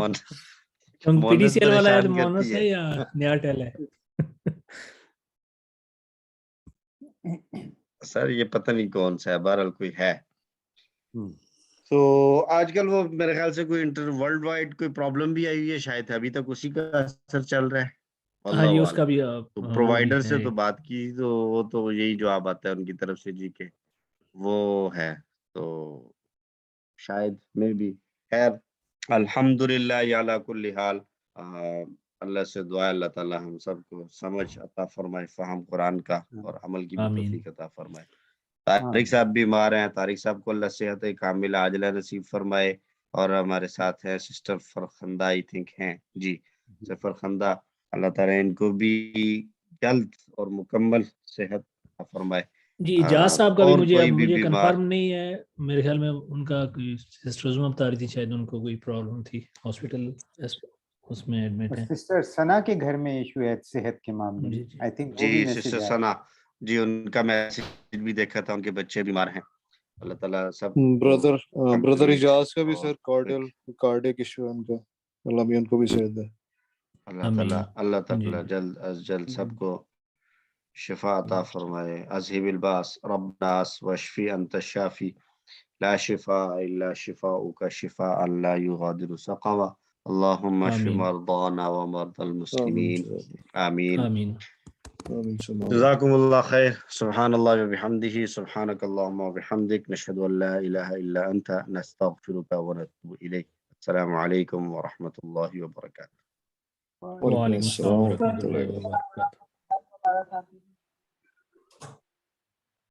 ڈی مونس سی ایل والا پریشان مونس کرتی ہے ہے. یا نیاٹیل ہے؟ سر یہ پتہ نہیں کون سا ہے, بہرحال کوئی ہے. تو آج کل وہ میرے خیال سے کوئی ورلڈ وائڈ کوئی پرابلم بھی آئی ہوئی ہے شاید, ابھی تک اسی کا اثر چل رہا ہے. ہاں جی, اللہ اس کا عالم. بھی تو وہ بھی پرووائڈر سے ہے. تو بات کی تو وہ تو یہی جواب آتا ہے ان کی طرف سے جی کہ وہ ہے, تو شاید میں بھی. خیر الحمدللہ علی کل حال. اللہ سے دعا اللہ تعالی ہم سب کو سمجھ عطا فرمائے, فہم قرآن کا اور عمل کی بھی آمین. توفیق عطا فرمائے. طارق صاحب بیمار ہیں, طارق صاحب کو اللہ صحت کاملہ عاجلہ نصیب فرمائے. اور ہمارے ساتھ ہے سسٹر فرخندہ آئی تھنک ہیں جی, فرخندہ, اللہ تعالیٰ ان کو بھی جلد اور مکمل صحت عطا فرمائے. جی اجاز صاحب کا بھی اور مجھے کوئی بھی مجھے بیمار, کنفرم نہیں ہے, میرے خیال میں ان کا کوئی سسٹر زما بتا رہی تھی شاید ان کو کوئی پرابلم تھی, ہاسپٹل اس میں ایڈمٹ ہے. سسٹر ثنا کے گھر میں ایشو ہے صحت کے معاملے جی میں, جی آئی تھنک وہ بھی جی میسج سسٹر آیا. ثنا جی, ان کا میسج بھی دیکھا تھا, ان کے بچے بیمار ہیں. اللہ تعالیٰ سب برادر complete اجاز کا بھی اور سر کارڈیک ایشو ہے ان کا, اللہ بھی ان کو بھی صحت دے. اللہ جی تعالیٰ جلد از جلد سب کو شفا عطا فرمائے. اذهب الباس رب الناس واشفی انت الشافی لا شفاء الا شفاؤک شفاء لا یغادر سقما. اللهم اشف آمین مرضانا ومرضى المسلمين آمین. آمین. جزاکم اللہ خیر. سبحان اللہ وبحمدہ, سبحانک اللہم وبحمدک, نشہد ان لا الہ الا انت, نستغفرک ونتوب الیک. السلام علیکم ورحمۃ اللہ وبرکاتہ. وعلیکم السلام ورحمۃ اللہ وبرکاتہ.